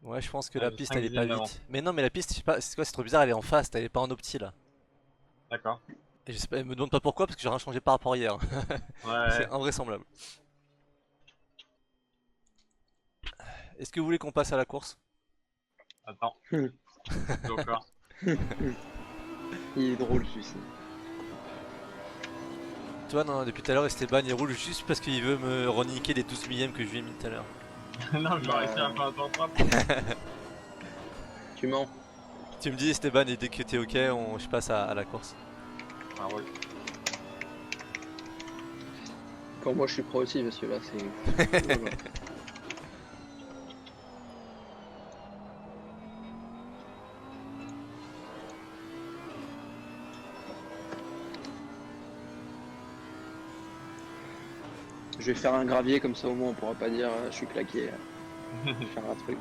Ouais, je pense que ouais, la j'ai piste 5 elle est pas dixièmes d'avance. vite. Mais non, mais la piste, je sais pas, c'est quoi, c'est trop bizarre, elle est en fast, elle est pas en opti là. D'accord. Et je sais pas, me demande pas pourquoi, parce que j'ai rien changé par rapport à hier. C'est Ouais, invraisemblable. Est-ce que vous voulez qu'on passe à la course? attends, Joker. Il est drôle celui-ci. Toi, non, depuis tout à l'heure, Esteban il roule juste parce qu'il veut me reniquer les 12 millièmes que je lui ai mis tout à l'heure. Non, je vais réussir à faire un temps propre. Tu mens. Tu me dis, Esteban, et dès que t'es ok, je passe à la course. Ah ouais. Quand moi je suis prêt aussi, parce que là c'est. Voilà. Je vais faire un gravier comme ça au moins on pourra pas dire je suis claqué. Je vais faire un truc.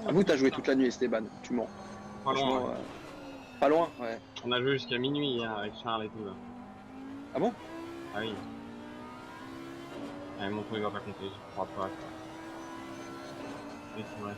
Ah vous t'as joué toute la nuit Esteban, tu mens. Pas loin. Franchement, Ouais. pas loin, ouais. On a joué jusqu'à minuit hier avec Charles et tout là. Ah bon? Ah oui. Ouais, mon tour il va pas compter, je crois pas. Oui, c'est vrai.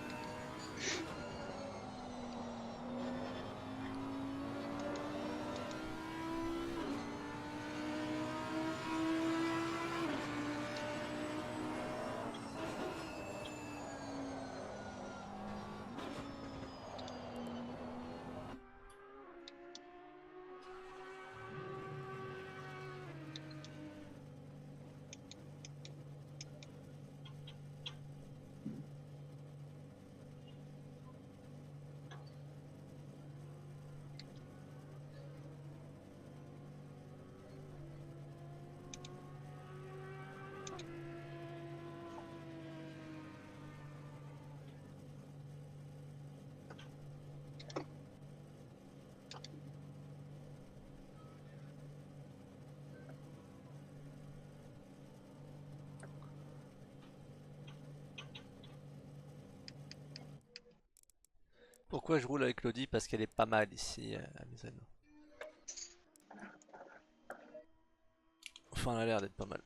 Pourquoi je roule avec Claudie? Parce qu'elle est pas mal ici à Misano. Enfin, elle a l'air d'être pas mal.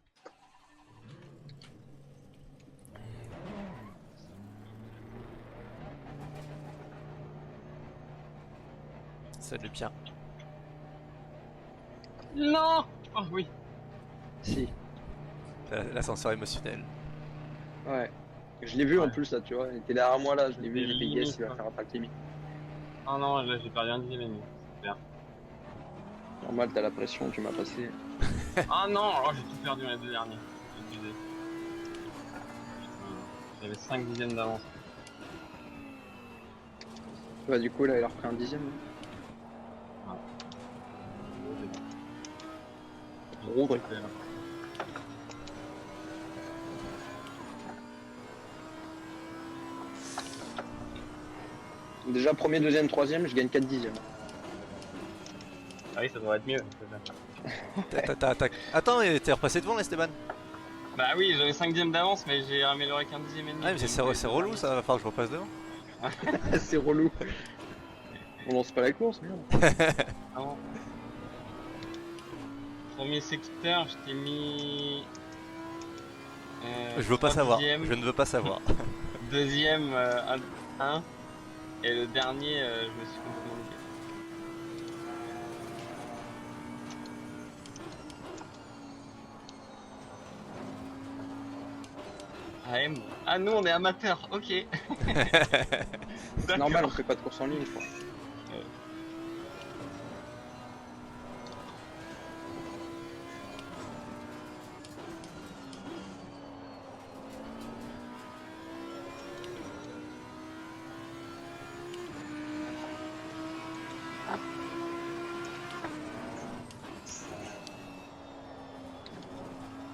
Salut Pierre. Non. Oh oui. Si. L'ascenseur émotionnel. Ouais. Je l'ai vu en Ouais. plus là, tu vois. Il était derrière moi là, je l'ai vu, C'était j'ai fait limite, yes, il va quoi. faire un track limite. Ah non, là j'ai perdu un dixième et demi. Super. Normal, t'as la pression, tu m'as passé. Ah non, oh, j'ai tout perdu les deux derniers. J'ai abusé. J'avais 5 dixièmes d'avance. Bah du coup là il a repris un dixième. Rodrigue. Déjà premier, deuxième, troisième, je gagne 4 dixièmes. Ah oui, ça devrait être mieux. Attends, t'es repassé devant Esteban? Bah oui, j'avais 5 dixièmes d'avance, mais j'ai amélioré qu'un dixième et demi. Ah, mais c'est relou ça, va falloir que je repasse devant. C'est relou. On lance pas la course, merde. Ah bon. Premier secteur, je t'ai mis. Je veux pas 3 savoir, dixièmes. je ne veux pas savoir. Deuxième, 1. Et le dernier, je me suis complètement loupé. Ah, nous on est amateurs, ok. C'est normal, on fait pas de course en ligne quoi.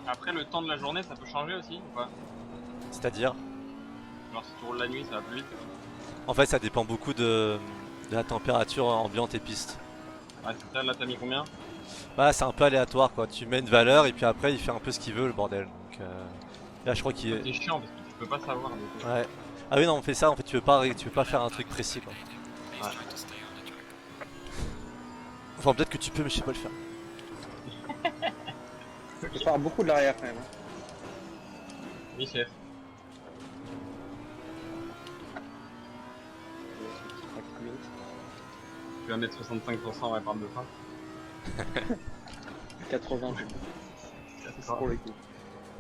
Après, le temps de la journée, ça peut changer aussi ou pas? C'est-à-dire? Genre, si tu roules la nuit, ça va plus vite. En fait, ça dépend beaucoup de la température ambiante et piste. Ouais, c'est ça, là t'as mis combien? Bah, c'est un peu aléatoire quoi. Tu mets une valeur et puis après, il fait un peu ce qu'il veut le bordel. Donc là, je crois qu'il est. C'est chiant parce que tu peux pas savoir du coup. Ouais. Ah oui, non, on fait ça en fait. Tu veux pas faire un truc précis quoi. Ouais. Enfin, peut-être que tu peux, mais je sais pas le faire. Je pars beaucoup de l'arrière quand même, hein. Oui, chef. Ce petit track limit. Tu vas mettre 65% ouais, par de fin. 80 je pense, pour le coup.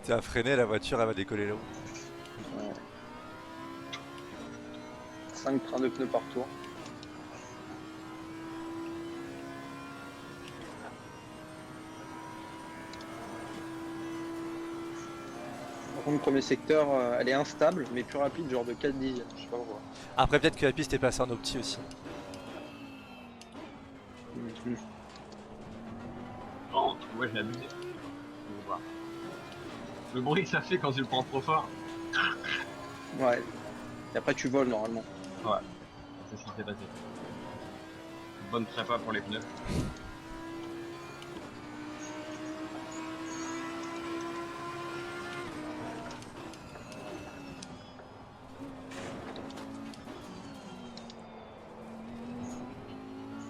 Tu as freiné, la voiture elle va décoller là-haut. Ouais. 5 trains de pneus par tour. Par contre, le premier secteur, elle est instable, mais plus rapide, genre de 4 dixièmes. Je sais pas pourquoi. Après, peut-être que la piste est passée en opti aussi. Mhm. Oh, ouais, j'ai abusé. Je vais voir. Le bruit que ça fait quand tu le prends trop fort. Ouais. Et après, tu voles normalement. Ouais, c'est ce qui s'est passé. Bonne prépa pour les pneus.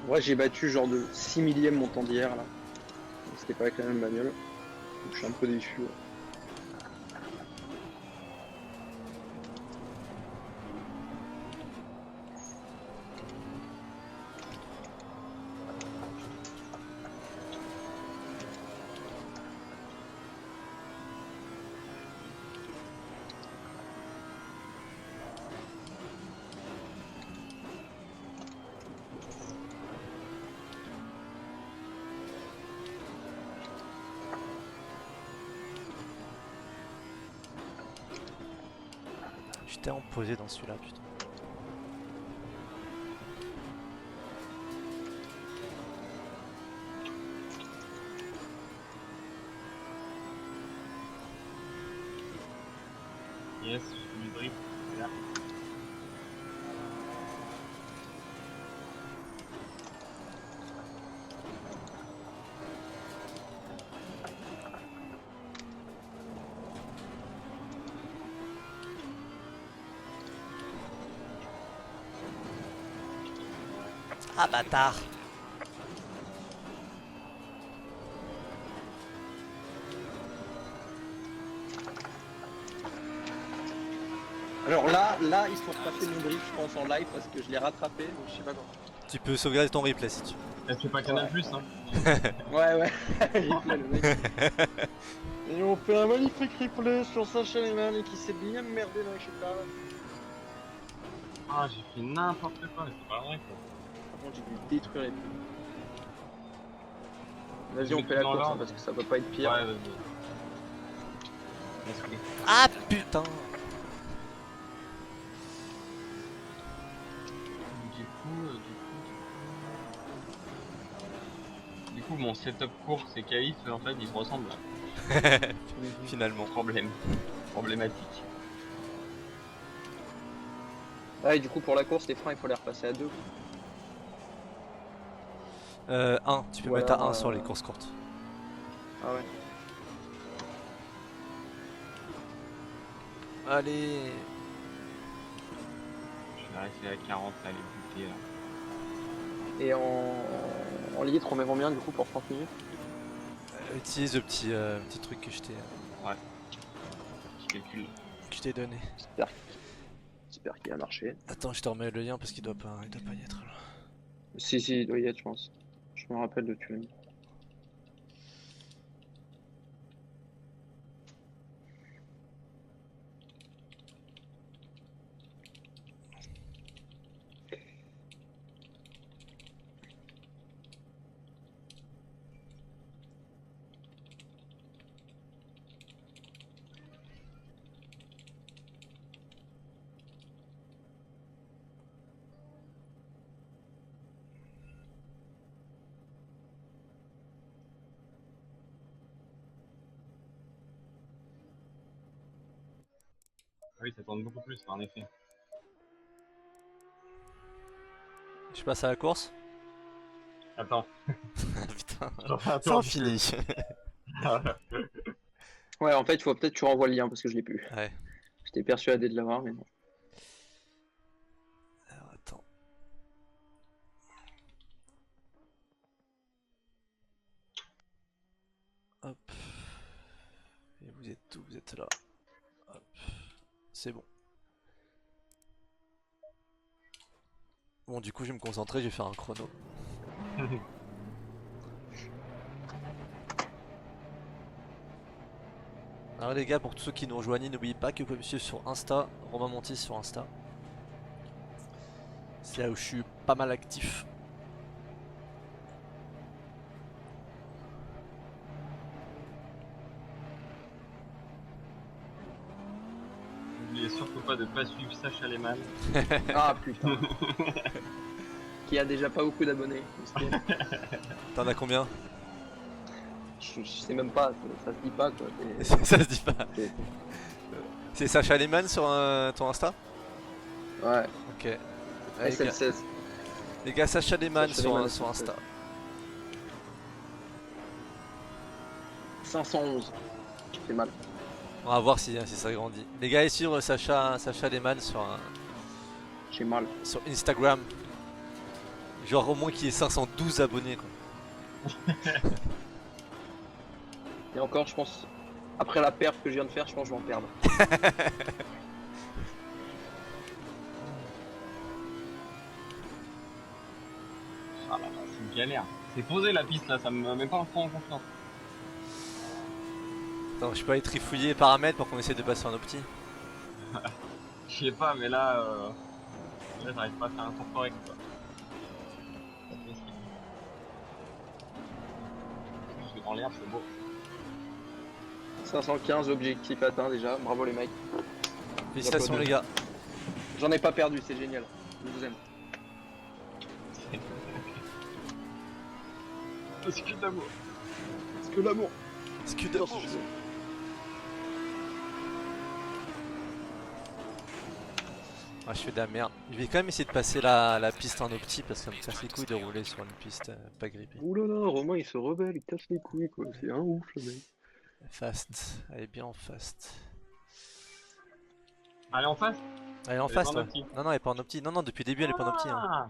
Moi, j'ai battu genre de 6 millième mon temps d'hier là. Donc, c'était pas avec la même bagnole. Donc, je suis un peu déçu. Ouais. J'étais posé dans celui-là, putain. Yes, je fais du drift. Là. Ah bâtard! Alors là, ils sont repassés mon drift, je pense, en live parce que je l'ai rattrapé, donc je sais pas comment. Tu peux sauvegarder ton replay si tu veux. C'est pas Canal Plus, hein. Ouais, ouais. Replay, le mec. Et on fait un magnifique replay sur Sacha Lehmann et qui s'est bien merdé dans les chutes-là. Ah, j'ai fait n'importe quoi, mais c'est pas vrai quoi. Par contre, j'ai dû détruire les pneus. Vas-y, Je on mets fait tout la dans course hein, l'ordre. parce que ça peut pas être Ouais, pire. vas-y. Let's go. Ah putain! Du coup, mon setup course et qualif, en fait, ils se ressemblent. Finalement. Problématique. Ouais, et du coup, pour la course, les freins, il faut les repasser à 2. 1, tu peux Ou mettre à alors, 1 sur les courses courtes. Ah ouais. Allez! Je vais rester à 40, là, les buter, là. Et en litre, on met combien du coup pour 30 minutes? Utilise le petit truc que Je calcule. je t'ai donné. J'espère qu'il a marché. Attends, je te remets le lien parce qu'il doit pas y être là. Si, il doit y être, je pense. Je me rappelle de tu l'as mis. Ah oui, ça tourne beaucoup plus, en effet. Je passe à la course? Attends. Putain, J'en fais un c'est tour. infini. Ouais, en fait, il faut peut-être que tu renvoies le lien parce que je l'ai plus. Ouais, J'étais persuadé de l'avoir, mais non. alors attends. Hop. Et vous êtes où? Vous êtes là. Hop. C'est bon. Bon, du coup, je vais me concentrer, je vais faire un chrono. Alors les gars, pour tous ceux qui nous rejoignent, n'oubliez pas que vous pouvez me suivre sur Insta, Romain Montis sur Insta. C'est là où je suis pas mal actif. N'oubliez surtout pas de pas suivre Sacha Lehmann. Ah putain. Qui a déjà pas beaucoup d'abonnés. T'en as combien? Je sais même pas, ça se dit pas quoi. Ça se dit pas. C'est- C'est Sacha Lehmann sur ton Insta? Ouais, Ok. Ouais, SL16. les gars, Sacha Lehmann Sacha sur, Lehmann, sur Insta. 511. C'est mal. On va voir si ça grandit. Les gars, allez suivre Sacha Lehmann J'ai mal. sur Instagram. Genre au moins qu'il ait 512 abonnés quoi. Et encore, je pense, après la perf que je viens de faire, je pense que je vais en perdre. Ah là là, c'est une galère. C'est posé la piste là, ça me met pas trop en confiance. Attends, je peux aller trifouiller les paramètres pour qu'on essaie de passer en opti. Je sais pas, mais là j'arrive pas à faire un tour correct quoi. C'est pas possible. Je suis dans l'herbe, c'est beau. 515 objectifs atteints déjà, bravo les mecs. Félicitations les gars. J'en ai pas perdu, c'est génial. Je vous aime. C'est que d'amour. Parce que l'amour. Scud. Ah, je fais de la merde. Je vais quand même essayer de passer la piste en opti parce que ça me casse les couilles de rouler sur une piste pas grippée. Oulala, Romain il se rebelle, il casse les couilles quoi. C'est un ouf le mec. Fast. Allez bien en fast. Allez en face. Allez en Elle est fast pas en ouais. opti. Non non elle est pas en opti. Non non depuis le début elle est pas en opti. Hein. Ah,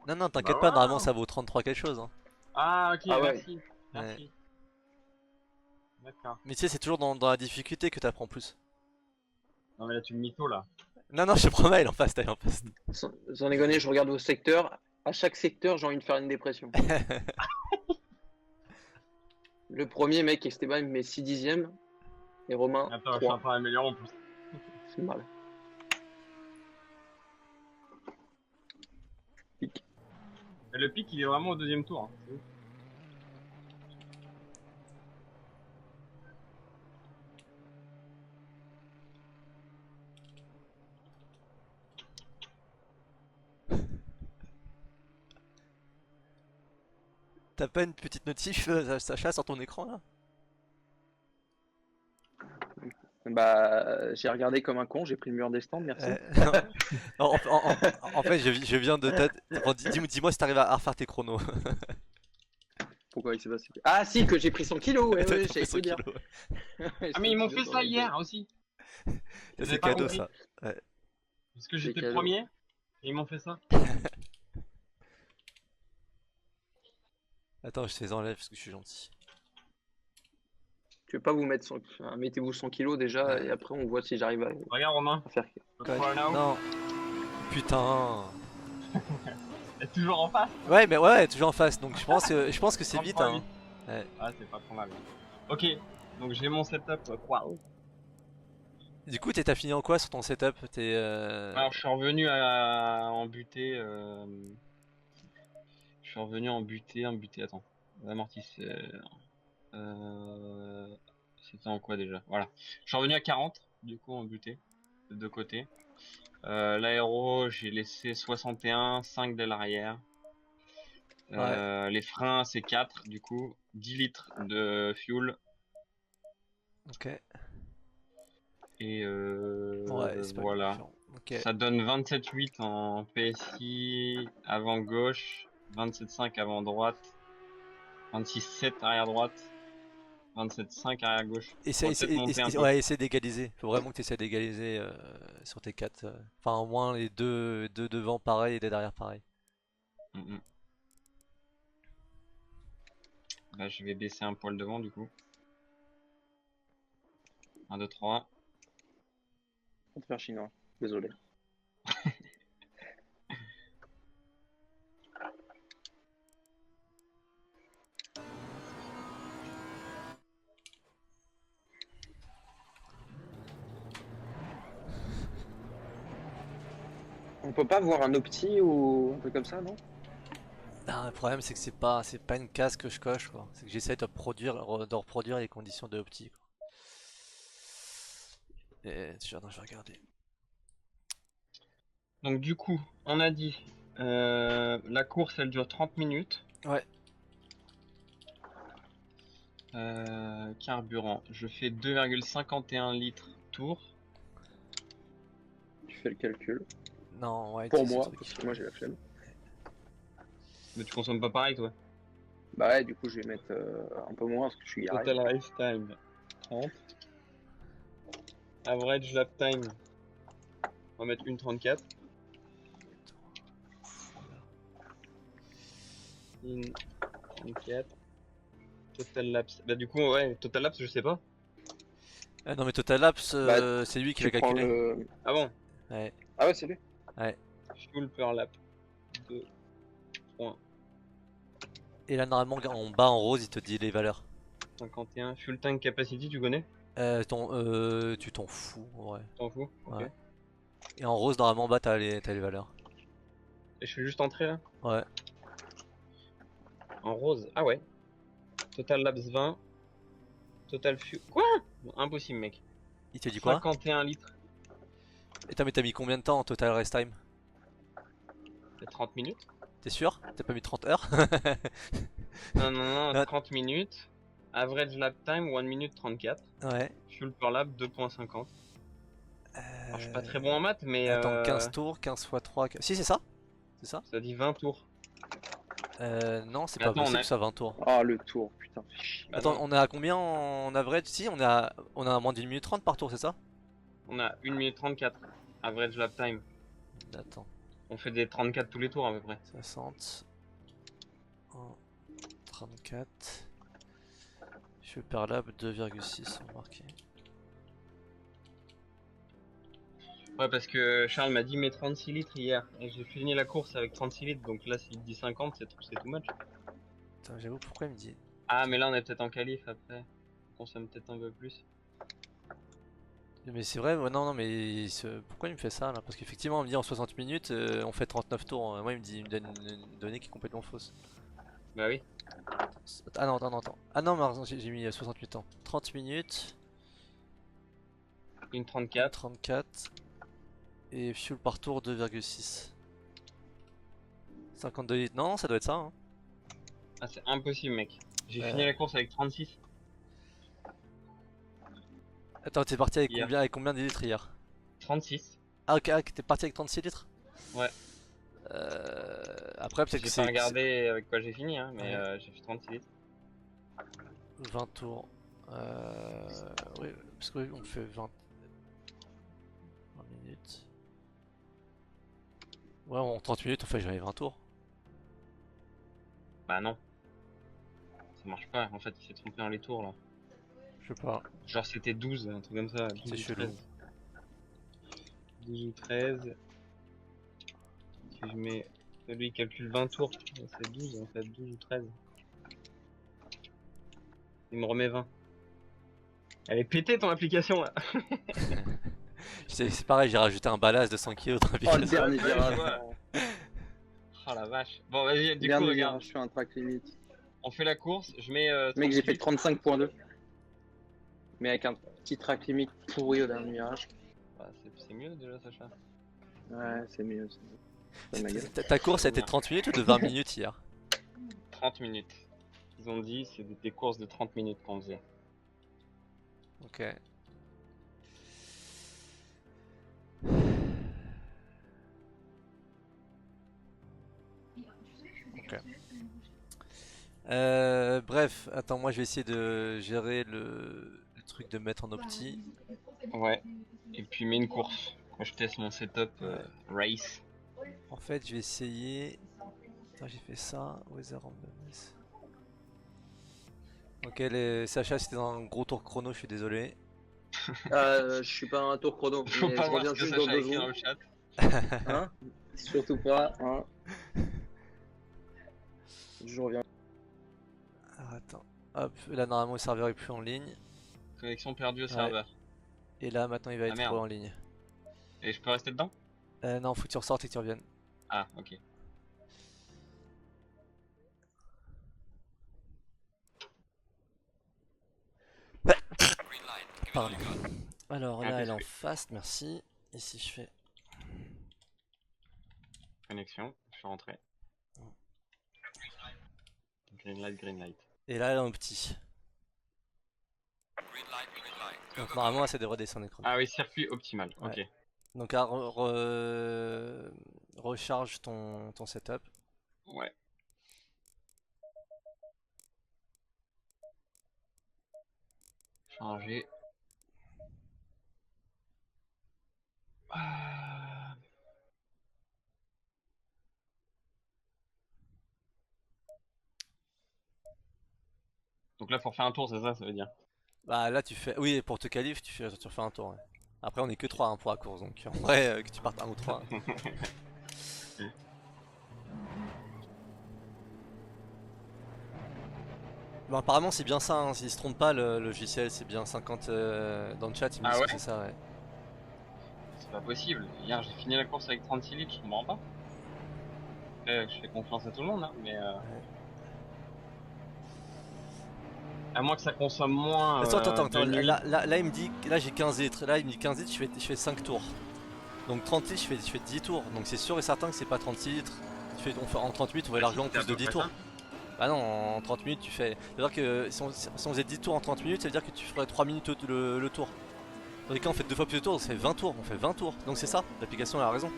Non non t'inquiète bah pas, voilà. normalement ça vaut 33 quelque chose. Hein. Ah ok, Ah ouais. merci. Merci. D'accord. Mais tu sais c'est toujours dans la difficulté que t'apprends plus. Non mais là tu me mytho là. Non non je te promets elle est en fast, elle est en fast. Sans déconner, je regarde vos secteurs. À chaque secteur, j'ai envie de faire une dépression. Le premier mec, Esteban, il met 6 dixièmes. Et Romain, Attends, je suis en 3. train d'améliorer en plus. C'est mal. Pique. Et le pic il est vraiment au deuxième tour. Hein. C'est ouf. T'as pas une petite notif Sacha sur ton écran là? Bah, j'ai regardé comme un con, j'ai pris le mur des stands, merci. Non. En fait je viens de Bon, dis-moi si t'arrives à refaire tes chronos. Pourquoi il s'est passé? Ah si, que j'ai pris 100 kilos, ouais, T'as ouais, pris j'avais 100 pu dire. kilos. Ah mais ils m'ont fait ça hier aussi. Ça, J'ai c'est pas cadeau compris. ça. Parce que C'est j'étais cadeau. premier et ils m'ont fait ça. Attends, je te les enlève parce que je suis gentil. Tu veux pas vous mettre 100... enfin, mettez-vous 100 kilos déjà, Ouais. et après on voit si j'arrive Regarde Romain. à faire. Quoi, Now. non. Putain. Elle est toujours en face. Ouais, mais ouais, toujours en face. Donc je pense que c'est vite. Hein. 33,8. Ouais. Ah c'est pas trop mal. Ok, donc j'ai mon setup. Wow. Du coup, t'as fini en quoi sur ton setup? Alors je suis revenu en butée. Je suis revenu en butée, attends. L'amortisseur. C'était en quoi déjà? Voilà. Je suis revenu à 40, du coup en butée, de deux côtés. L'aéro, j'ai laissé 61, 5 dès l'arrière. Ouais. Les freins, c'est 4, du coup. 10 litres de fuel. Ok. Et Ouais, c'est pas voilà. différent. Ok. Ça donne 27,8 en PSI avant gauche 27,5 avant droite. 26,7 arrière droite. 27,5 arrière gauche. On Essaye, va peut-être monter un peu. ouais, essaye d'égaliser. Faut vraiment que tu essaies d'égaliser sur tes 4. Enfin, au moins les deux devant pareil et les derrière pareil. Mhm. Là, je vais baisser un poil devant du coup. 1, 2, 3. On te faire chinois. Désolé. On peut pas voir un opti ou un truc comme ça, non? Non, le problème c'est que c'est pas une case que je coche quoi. C'est que j'essaie de de reproduire les conditions de optique. Et attends, je vais regarder. Donc du coup, on a dit la course elle dure 30 minutes. Ouais. Carburant, je fais 2,51 litres tour. Tu fais le calcul. Non, ouais, Pour utilise ce moi, truc. parce que moi j'ai la flemme. Mais tu consommes pas pareil toi. Bah ouais, du coup je vais mettre un peu moins parce que je suis garé. Total race time 30. Average lap time, on va mettre 1,34. 1,34. Total laps. Bah du coup ouais, total laps je sais pas. Non mais Total Laps, Bah, c'est lui qui tu l'a prends calculé. le. Ah bon. Ouais, Ah ouais, c'est lui. ouais. Fuel per lap. 2 points. Et là normalement en bas en rose il te dit les valeurs. 51. Fuel tank capacity tu connais? Tu t'en fous, ouais. T'en fous? Ok. Ouais. Et en rose normalement en bas t'as les valeurs. Et je fais juste entrer là? Ouais. En rose. Ah ouais. Total laps 20. Total fuel. Quoi? Bon, impossible mec. Il te dit quoi? 51 litres. Et mais t'as mis combien de temps en total rest time? C'est 30 minutes? T'es sûr? T'as pas mis 30 heures? Non, non, non, Ah, 30 minutes. Average lap time 1 minute 34. ouais. Fuel per lap 2,50. Alors je suis pas très bon Euh, en maths, mais Attends, 15 tours, 15 x 3. Si, c'est ça? C'est ça? ça dit 20 tours. Non, c'est Mais pas attends, possible, ça 20 tours. Ah, le tour, putain, fais chier. bah Attends, non, on est à combien en average? Si, on a moins d'une minute 30 par tour, c'est ça? on a 1 minute 34. Average lap time. Attends, On fait des 34 tous les tours à peu près. 60. 1, 34. Je perds lab 2,6, remarquez. Ouais, parce que Charles m'a dit mais 36 litres hier. Et j'ai fini la course avec 36 litres, donc là s'il dit 50, c'est too much. Putain, j'avoue, pourquoi il me dit. Ah, mais là on est peut-être en qualif après. On consomme peut-être un peu plus. Mais c'est vrai, ouais, non, non, mais pourquoi il me fait ça là? Parce qu'effectivement, on me dit en 60 minutes, on fait 39 tours. Moi, il me donne une donnée qui est complètement fausse. Bah oui. Ah non, attends, non, attends. Ah non, mais pardon, j'ai mis 68 ans. 30 minutes, Une 34. 34. Et fuel par tour 2,6. 52 litres. Non, ça doit être ça. Hein. Ah, c'est impossible, mec. J'ai Euh. fini la course avec 36 Attends, t'es parti hier. avec combien de litres hier? 36. Ah, ok, ah, t'es parti avec 36 litres? Ouais. Après, peut-être que J'ai pas c'est regardé avec quoi j'ai fini, hein, mais ouais. j'ai fait 36 litres. 20 tours. Oui, parce que oui, on fait 20 minutes. Ouais, en 30 minutes, on fait jamais 20 tours. Bah non. Ça marche pas. En fait, il s'est trompé dans les tours là. Je sais pas. Genre c'était 12, un truc comme ça. 12 C'est ou chelou. 13. 12 ou 13. Si je mets. Lui il calcule 20 tours. C'est 12 en fait, 12 ou 13. Il me remet 20. Elle est pétée ton application là. C'est pareil, j'ai rajouté un ballast de 100 kg dans Oh, le l'application. dernier Ouais, virage. je vois. Oh la vache. Bon, vas-y, du coup, Dernier regarde. virage, je suis un track limit. On fait la course. Je mets Mec, j'ai fait 38. 35.2. Mais avec un petit track limit pourri au dernier virage. Bah, c'est mieux déjà, Sacha. Ouais, c'est mieux. C'est mieux. Donne ma gueule. Ta course a été de 30 minutes ou de 20 minutes hier? 30 minutes. Ils ont dit c'est des courses de 30 minutes qu'on faisait. Ok. Bref, attends, moi je vais essayer de gérer le truc de mettre en opti. Ouais. Et puis mets une course. Moi je teste mon setup race. En fait, je vais essayer. Attends, j'ai fait ça. Weather randomness. Ok, Sacha, c'était dans un gros tour chrono, je suis désolé. Je suis pas un tour chrono, Faut mais pas je voir reviens ce que juste dans Sacha a 2 écrit dans le secondes. chat. Hein? Surtout pas, hein. Je reviens. Alors attends. Hop, là normalement le serveur est plus en ligne. Connexion perdue au Ouais. serveur. Et là maintenant il va Ah être merde. en ligne. Et je peux rester dedans? Non, faut que tu ressortes et que tu reviennes. Ah, ok. Pardon. Alors Ah, là t'es elle est en souhait. fast, merci. Et si je fais. Connexion, je suis rentré. Green light, green light. Et là elle est en petit. Donc normalement ça devrait descendre l'écran. Ah oui, circuit optimal, Ouais. ok. Donc recharge ton setup. Ouais. Changer. Ah. Donc là, faut refaire un tour, c'est ça, ça veut dire? Bah là tu fais. Oui, pour te qualif, tu refais un tour. Ouais. Après on est que 3 pour la course, donc en vrai que tu partes 1 ou 3. Bon, apparemment c'est bien ça, hein. S'il se trompe pas le logiciel, c'est bien 50 dans le chat, ils me Ah disent ouais? que c'est ça, ouais. C'est pas possible. Hier, j'ai fini la course avec 36 litres, je comprends pas. Après, je fais confiance à tout le monde, hein, mais Ouais. à moins que ça consomme moins Attends, de nuit. là, il me dit, là j'ai 15 litres, là il me dit 15 litres, je fais 5 tours. Donc 30 litres, je fais 10 tours, donc c'est sûr et certain que c'est pas 36 litres. En 30 minutes, on va Bah, largement c'était à plus de peu 10 près tours. ça. Bah non, en 30 minutes, tu fais. C'est-à-dire que si on faisait 10 tours en 30 minutes, ça veut dire que tu ferais 3 minutes le tour. Tandis que quand on fait 2 fois plus de tours, ça fait 20 tours, on fait 20 tours. Donc c'est ça, l'application elle a raison.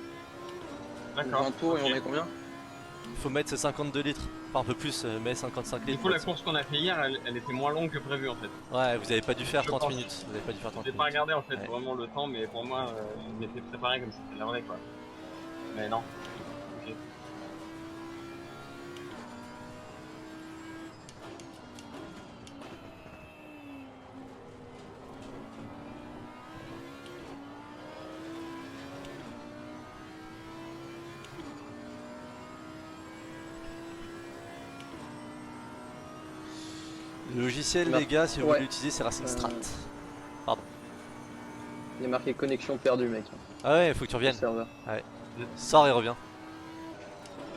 D'accord. 20 tours ok. et on est combien? Il faut mettre 52 litres. Enfin un peu plus, mais 55 Du litres. coup, la course qu'on a fait hier, elle était moins longue que prévu en fait. Ouais, vous avez pas dû faire Je 30 pense. minutes. Vous avez pas dû faire 30 J'ai minutes. pas regardé en fait Ouais. vraiment le temps, mais pour moi, je m'étais préparé comme si c'était la vraie quoi. Mais non. Ok. Le logiciel, Bah, les gars, si vous ouais. voulez l'utiliser, c'est Racing Strat. Il est marqué connexion perdue, mec. Ah ouais, faut que tu Le reviennes. serveur. Sors et reviens.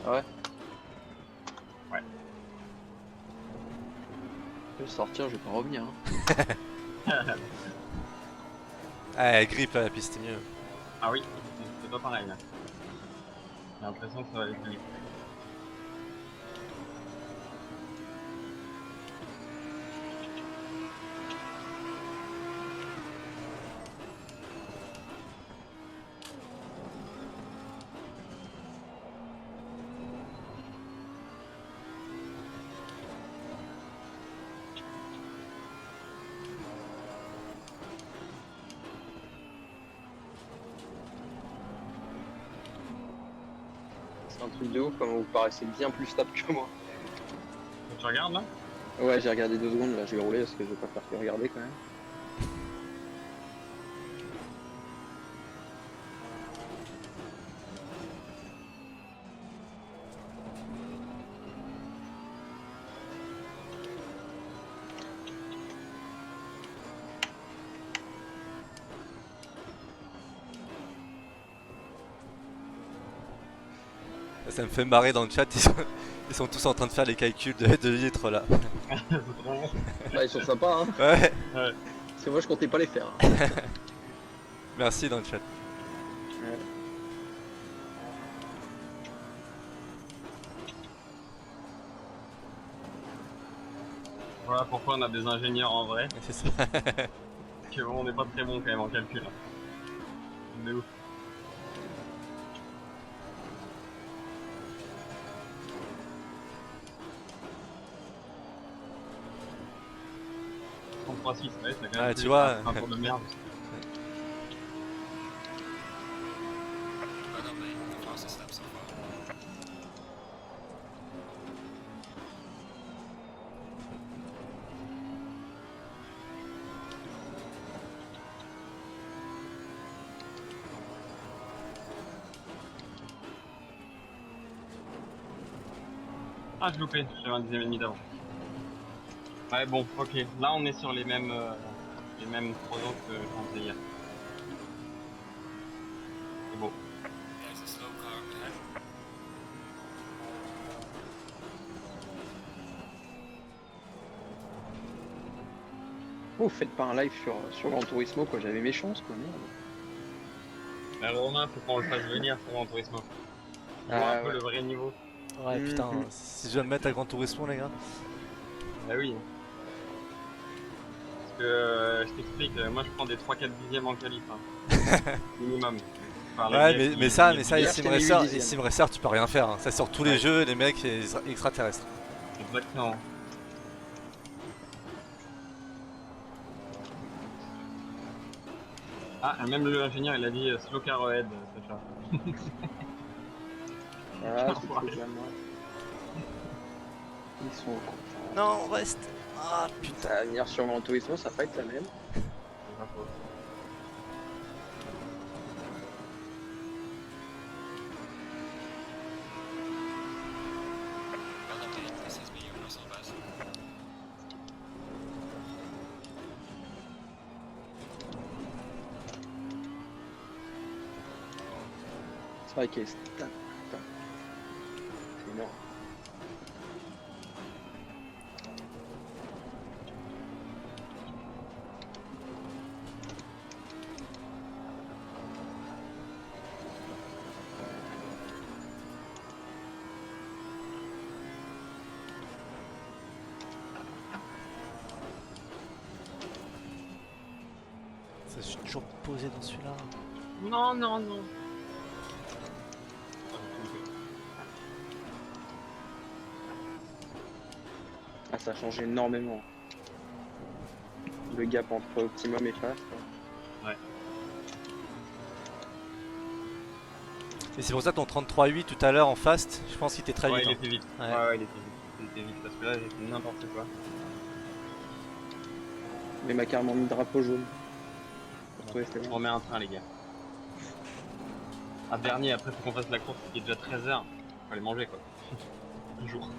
Ah ouais? Ouais. Je vais sortir, je vais pas revenir. Hein. Ah, grippe là, la piste, c'est mieux. Ah oui, c'est pas pareil là. J'ai l'impression que ça va aller plus vite. C'est un truc de ouf, comme vous paraissez bien plus stable que moi. Tu regardes là? Ouais, j'ai regardé 2 secondes, là je vais rouler parce que je vais pas faire que regarder quand même. Ça me fait marrer dans le chat, ils sont tous en train de faire les calculs de litres là. C'est trop bon. Bah, ils sont sympas, hein. Ouais, Parce que moi je comptais pas les faire. Hein. merci dans le chat. Voilà pourquoi on a des ingénieurs en vrai. C'est ça. Que bon, on n'est pas très bon quand même en calcul. De ouf. 3-6, ouais, ça a quand Ouais, même tu fait vois. un tour de merde. Ah, j'ai loupé, j'avais un dixième et demi d'avance. Ouais, bon, ok. Là, on est sur les mêmes chronos que j'en faisais hier. C'est beau. Oh, faites pas un live sur Gran Turismo, quoi. J'avais mes chances, quoi. Merde. Mais Romain, faut qu'on le fasse venir sur Gran Turismo. Il voit un Ah peu ouais. le vrai niveau. Ouais, putain, Mhm. si je dois me mettre à Gran Turismo, les gars. Bah oui. Parce que, je t'explique, moi je prends des 3-4 dixièmes en qualif, hein. Minimum. Enfin, les Ouais, gars mais qui ça, gagnent du et gap. Hier, je t'ai mis 8 dixièmes. Sim Racer, tu peux rien faire. Hein. Ça sort tous les Ouais, jeux, les mecs extraterrestres. exactement. Ah, même l'ingénieur il a dit slow car ahead, Sacha. Ah, c'est Enfoiré. trop à moi. Ils sont contents. Non, reste. Ah, putain. Ça va venir sur Gran Turismo, ça va pas être la même. C'est pas faux. C'est vrai qu'il est... Putain, putain. C'est énorme. Ça, je suis toujours posé dans celui-là. Non, non, non. Ah, ça a changé énormément. Le gap entre Optimum et Fast. Ouais. Et c'est pour ça que ton 33.8 tout à l'heure en fast, je pense qu'il était très Ouais, vite. il Hein. était vite. Ouais. Ouais, il était vite. Il était vite parce que là j'ai fait n'importe quoi. Mais m'a carrément mis le drapeau jaune. Pour toi, Je Esteban. remets un train, les gars. Ah, dernier, après faut qu'on fasse la course qui est déjà 13h. Faut aller manger quoi. Un jour.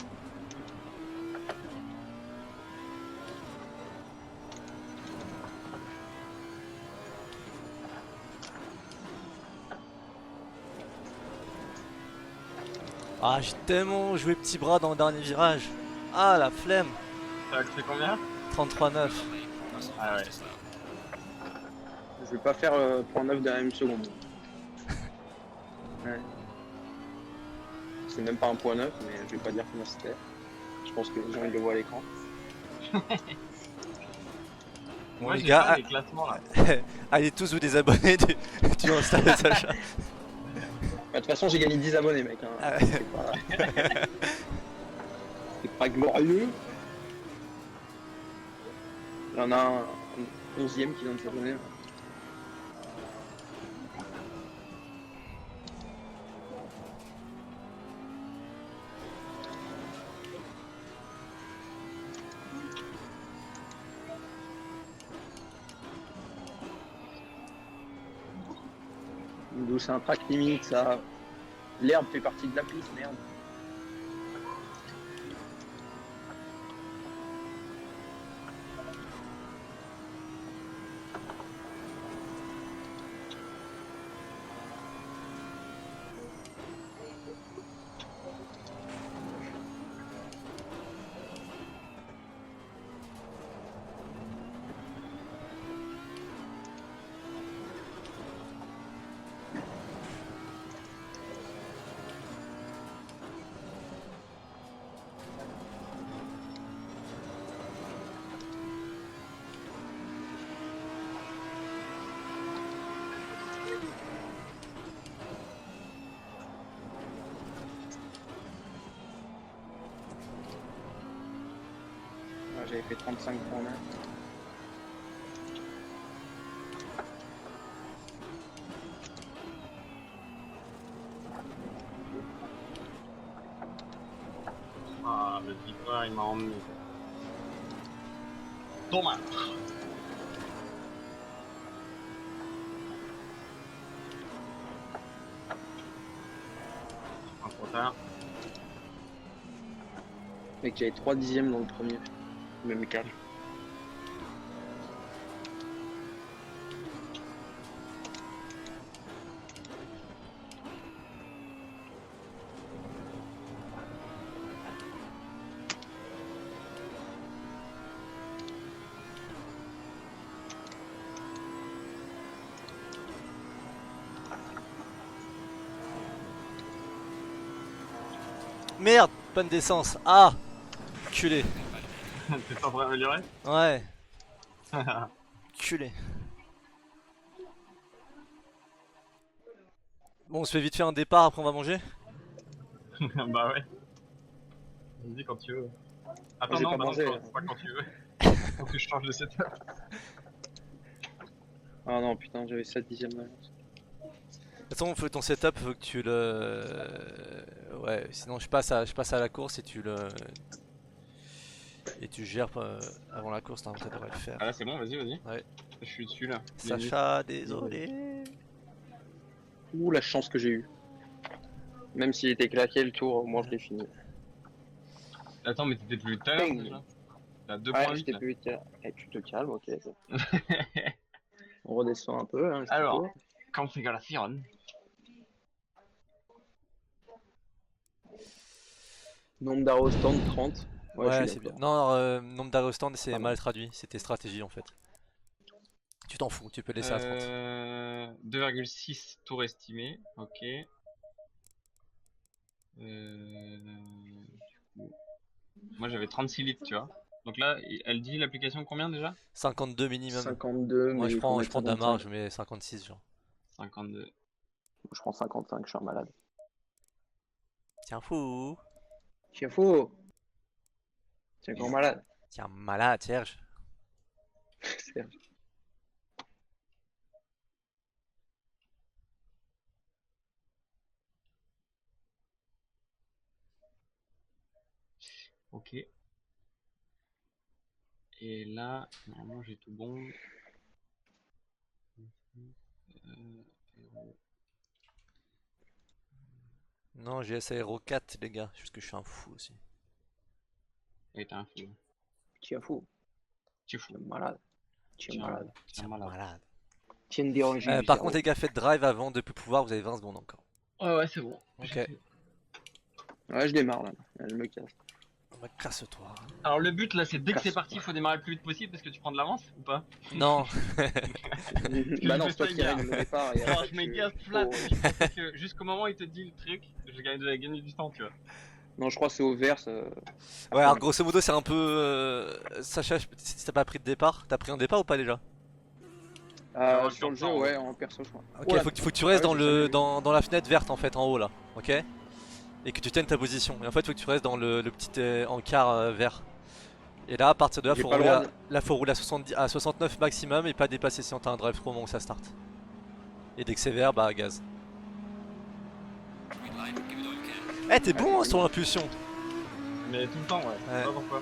Ah, j'ai tellement joué petit bras dans le dernier virage. Ah, la flemme. Ça fait combien? 33.9. Ah ouais. Je vais pas faire point 9 de la même seconde. Ouais. C'est même pas un point 9, mais je vais pas dire combien c'était. Je pense que les gens ils le voient à l'écran. Bon, Moi les j'ai gars, pas les classements là. allez tous vous désabonner du All-Star de Sacha. Bah, de toute façon, j'ai gagné 10 abonnés, mec. Hein. Ah ouais. C'est pas glorieux. Il y en a un 11e qui vient de s'abonner. D'où c'est un track limite, ça. L'herbe fait partie de la piste, merde. J'avais fait 35 points là. le victoire, il m'a emmené. Dommage. Un trop tard. Mec, j'avais 3 dixièmes dans le premier. Même 4. Merde, panne d'essence. Ah, culé. T'es en train d'améliorer? Ouais, culé. Bon, on se fait vite fait un départ, après on va manger. Bah ouais. Vas-y quand tu veux. Attends, j'ai non, pas bah non, mangé, pas, là. pas quand tu veux. Faut que je change de setup. Ah non, putain, j'avais 7 dixièmes d'avance. De toute façon, ton setup, faut que tu le. Ouais, sinon je passe à la course et tu le. Et tu gères avant la course, normalement ça devrait le faire. Ah là c'est bon, vas-y, vas-y. Ouais. Je suis dessus là. Sacha, désolé. Ouh, la chance que j'ai eue. Même s'il était claqué le tour, au moins je l'ai fini. Attends, mais t'étais plus vite tout à l'heure Ping. déjà. T'as Ouais, 2.8 j'étais là. plus vite. Eh, tu te calmes, ok. On redescend un peu, hein, Alors, configuration. Nombre d'arrows stand 30. Ouais, je Ouais, suis c'est bien. d'accord. Non, nombre d'arrêts au stand, c'est Pas mal mal. traduit. C'était stratégie en fait. Tu t'en fous, tu peux laisser à 30. 2,6 tours estimés, ok. Du coup, moi j'avais 36 litres, tu vois. Donc là, elle dit l'application combien déjà? 52 minimum. 52, Moi mais il faut je mettre prends de la 55. marge, je mets 56 genre. 52. Je prends 55, je suis un malade. Tiens fou. Tiens, fou. Tiens, grand malade. Tiens malade, Serge. Serge. Ok. Et là, normalement j'ai tout bon. Euh, Non, j'ai essayé Hero 4 les gars, juste que je suis un fou aussi. Et t'es un fou. Tiens, fou. Tu es fou. Tiens, malade. Tiens, malade. Tiens Tiens malade. malade. Tiens, dérangé du Par cerveau. contre les gars, faites drive avant de plus pouvoir, vous avez 20 secondes encore. Ouais, ouais, c'est bon. Ok. Ouais, je démarre là. Je me casse. Bah, casse-toi. Alors le but là, c'est dès que c'est Casse. parti, il faut démarrer le plus vite possible parce que tu prends de l'avance ou pas? Non. Bah non, fais c'est toi ça qui hier. règles le départ. Et Alors après, je mets tu- gaz flat, faut- je pensais que jusqu'au moment où il te dit le truc, je gagner du temps, tu vois. Non, je crois que c'est au vert. Ça... Ouais, alors grosso modo, c'est un peu. Sacha, si t'as pas pris de départ, t'as pris un départ ou pas déjà? Sur le jeu, en haut. ouais, en perso, je crois. Ok, Oh là, faut que tu restes ah dans, ouais, j'ai jamais le, vu. dans la fenêtre verte en fait, en haut là, ok? Et que tu tiennes ta position. Et en fait, faut que tu restes dans le petit encart vert. Et là, à partir de là, J'ai faut pas le rouler, droit de... là, faut rouler à 70, à 69 maximum et pas dépasser si on t'a un drive through au moment où ça start. Et dès que c'est vert, bah gaz. Eh, t'es bon hein, sur l'impulsion! Mais tout le temps, ouais. Je sais pas pourquoi.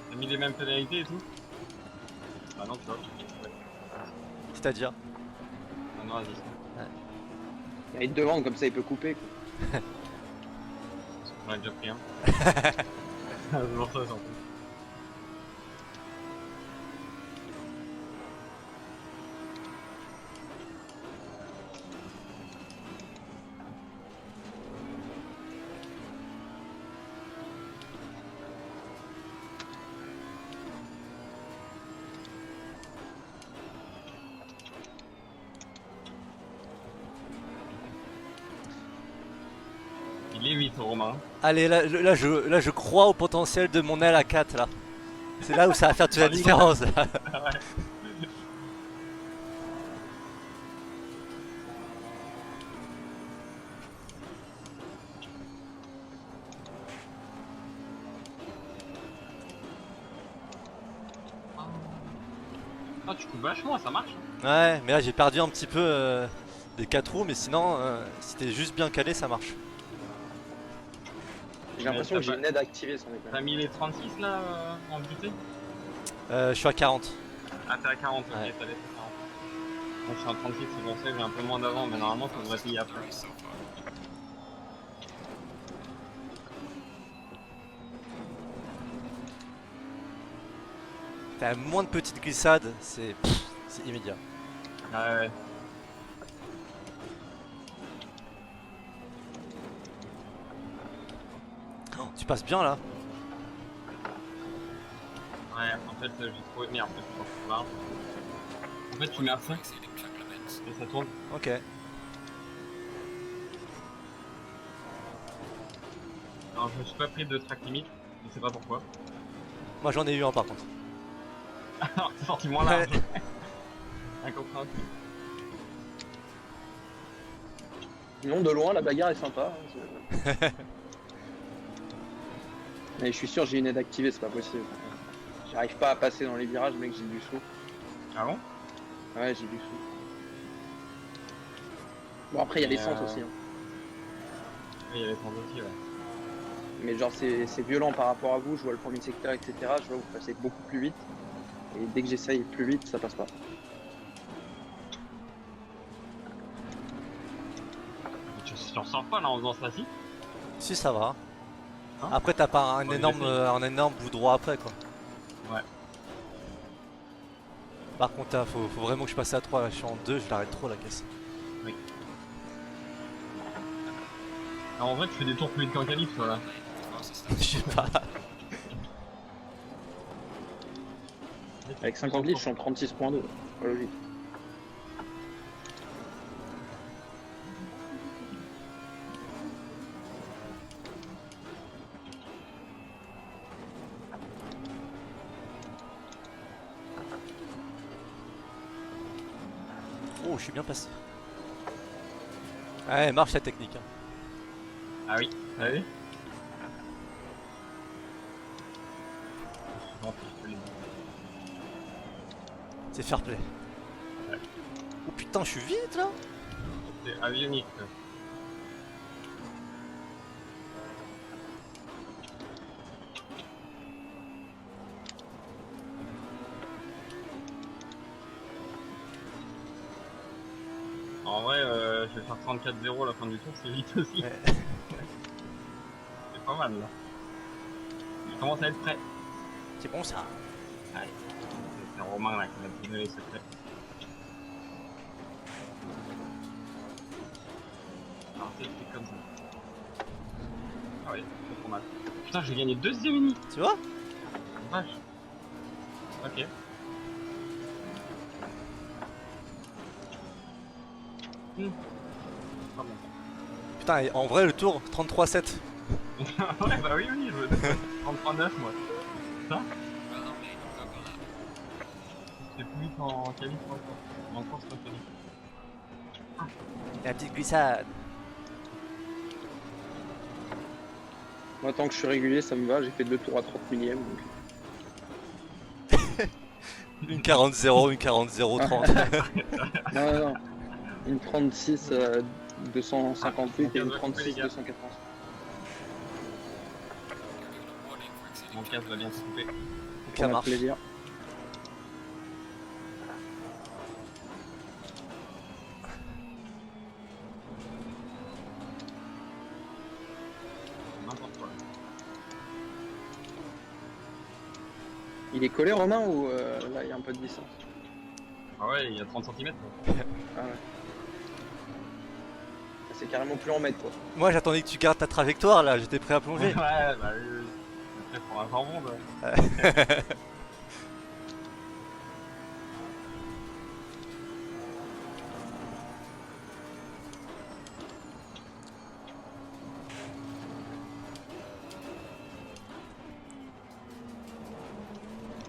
T'as mis les mêmes pénalités et tout? Bah non, tu vois. Ouais. C'est-à-dire? Ah non, vas-y. Il te demande comme ça, il peut couper. Quoi. J'en ai déjà pris un. C'est pour ça, surtout. Il est 8 Romain. Allez, là, je crois au potentiel de mon aile à 4 là. C'est là où ça va faire toute la différence. Ah, tu coupes vachement, ça marche. Ouais, mais là j'ai perdu un petit peu des 4 roues, mais sinon, si t'es juste bien calé, ça marche. J'ai l'impression t'as que j'ai pas- une aide activée sans déconner. T'as mis les 36 là en butée? Je suis à 40. Ah, t'es à 40, ok, Ouais. t'as laissé 40. Moi je suis en 36, c'est pour ça que j'ai un peu moins d'avant, mais normalement ça devrait payer après. T'as moins de petites glissades, c'est immédiat. Ah ouais. Oh, tu passes bien là. Ouais, en fait j'ai trouvé. Merde, je suis là. En fait tu mets à fond et ça tourne. Ok. Alors je me suis pas pris de track limite, je sais pas pourquoi. Moi j'en ai eu un par contre. Alors c'est sorti moins large. Incompréhensible. Non, de loin, la bagarre est sympa. Mais je suis sûr j'ai une aide activée, c'est pas possible. J'arrive pas à passer dans les virages, mec, j'ai du sous. Ah bon? Ouais, j'ai du sous. Bon, après, il y a Mais, l'essence aussi. Hein. Oui, il y a les sens aussi, ouais. Mais genre, c'est violent par rapport à vous. Je vois le premier secteur, etc. Je vois vous passez beaucoup plus vite. Et dès que j'essaye plus vite, ça passe pas. Tu en ressors pas là en faisant ça, si? Si ça va. Hein Après t'as pas un Ouais, énorme, j'essaye. un énorme bout droit après quoi. Ouais. Par contre faut vraiment que je passe à 3, là je suis en 2, je l'arrête trop la caisse. Alors en vrai tu fais des tours plus vite qu'en qualif, voilà. Je sais pas. Avec 50 litres, je suis en 36.2. Pas logique. Oh je suis bien passé. Ouais marche la technique. Hein. Ah oui, allez. Non, je peux les- C'est fair play. Ouais. Oh putain je suis vite là. C'est avionique. Quoi. En vrai, je vais faire 34-0 à la fin du tour, c'est vite aussi. Ouais. C'est pas mal là. Je commence à être prêt. C'est bon ça. Allez, c'est Romain là qui m'a donné les secrets. Alors c'est comme ça. Ah oui, c'est pas mal. Putain, j'ai gagné deuxième ennemi. Tu vois? Vache. Ok. Pas bon. Putain et en vrai le tour 33-7. Ouais, bah oui, oui, je veux 33-9 moi. Ça? C'est plus vite en qualif, moi, quoi. En course, pas qualif. La petite glissade. Moi, tant que je suis régulier, ça me va. J'ai fait 2 tours à 30 millièmes. Donc... Une 40-0, une 40-0, 30. Non, non, non. Une 36 258 et une Ah, 36 les gars. 280. Mon casque va bien se couper. Donc Pour ça notre marche. plaisir. N'importe quoi. Il est collé, Romain, ou là, il y a un peu de distance? Ah ouais, il y a 30 cm. Ah ouais. C'est carrément plus en mètres, quoi. Moi j'attendais que tu gardes ta trajectoire là, j'étais prêt à Ouais, plonger. bah oui, oui. Après, pour un jambon, bah.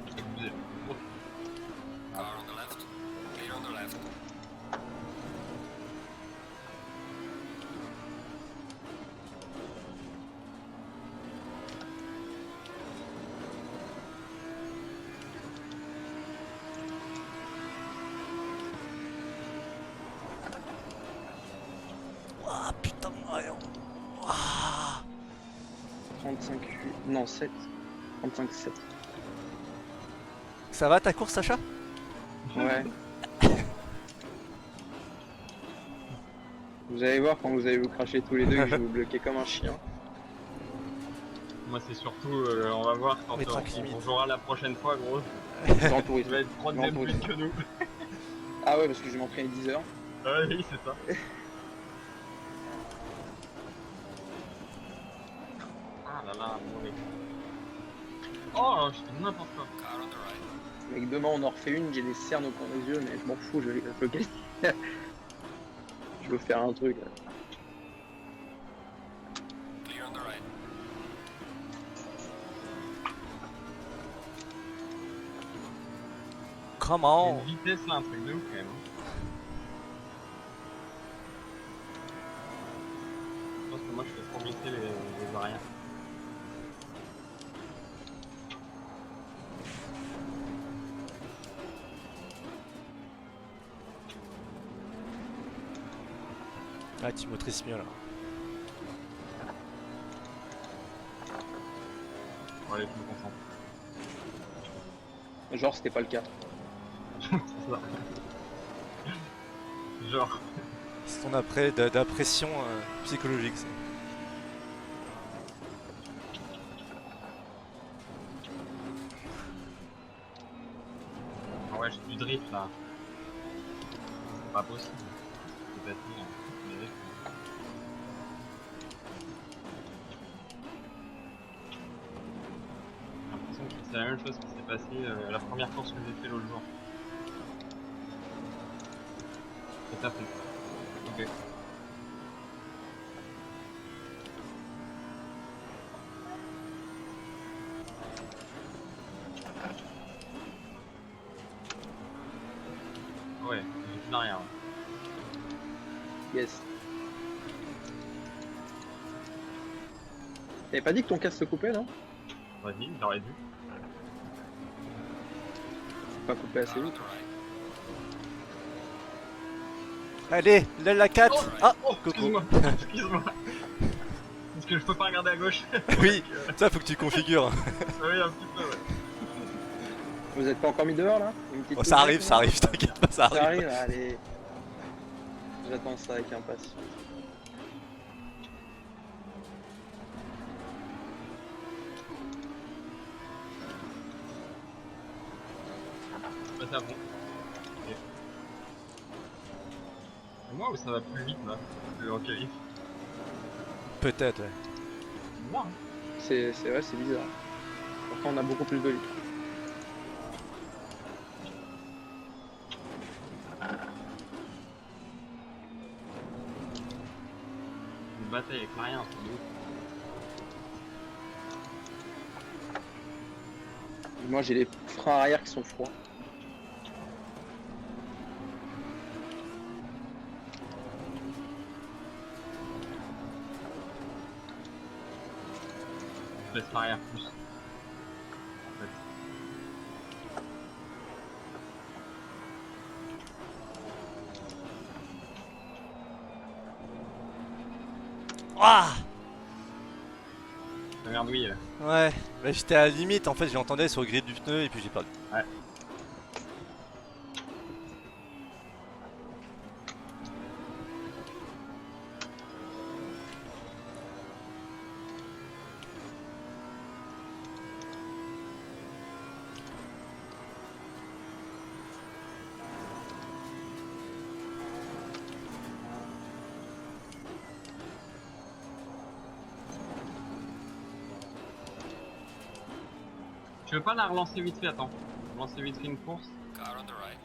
C'est abusé. Oh. 35, non 7. 35, 7. Ça va ta course, Sacha? Ouais. Vous allez voir quand vous allez vous cracher tous les deux que je vais vous bloquer comme un chien. Moi, c'est surtout, on va voir quand Mais track on limite. jouera la prochaine fois, gros. Grand Tu tourisme. vas être 30 Grand plus tourisme. que nous. Ah ouais, parce que je vais m'entraîner 10 heures. Ah oui, c'est ça. Ah là là, mauvais. Oh, je fais n'importe quoi. Mec, demain on en refait une, j'ai des cernes au coin des yeux, mais je m'en fous, je veux gagner. Je veux faire un truc. Il y a Comment? une vitesse là, un truc de ouf quand même. Je pense que moi je fais trop glisser les arrières. Ah, tu motrices mieux là. Bon, allez, je me concentre. Genre, c'était pas le cas. C'est ça. Genre. C'est ton après de la pression psychologique. Ça. Ah ouais, j'ai du drift là. C'est pas possible. C'est pas possible. J'ai l'impression que c'est la même chose qui s'est passé la première course que j'ai fait l'autre jour. C'est ça, ok. Ouais, j'ai plus d'arrière. Yes. T'avais pas dit que ton casque se coupait, non? Vas-y, j'aurais dû. Pas coupé assez vite. Allez, l'aile la 4. Ah, Oh, coucou. excuse-moi, excuse-moi. Parce que je peux pas regarder à gauche. Oui, ça faut que tu configures. Oui, un petit peu, ouais. Vous êtes pas encore mis dehors là? Une petite Oh, ça arrive, poussette, ça arrive, t'inquiète pas, ça Ça arrive. arrive, allez. J'attends ça avec impatience. Bah, ça bon. Ok. C'est moi ou ça va plus vite là? Le recueil. Peut-être, ouais. C'est bizarre, hein. C'est vrai, c'est bizarre. Pourtant, on a beaucoup plus de litres. Une bataille avec Marianne, c'est de ouf. Moi, j'ai les freins arrière qui sont froids. Je laisse l'arrière plus. En fait. Ouah. La merdouille là. Ouais, bah, j'étais à la limite, en fait, j'entendais sur le grille du pneu et puis j'ai perdu. Ouais. Tu veux pas la relancer vite fait, attends. Relancer vite fait une course.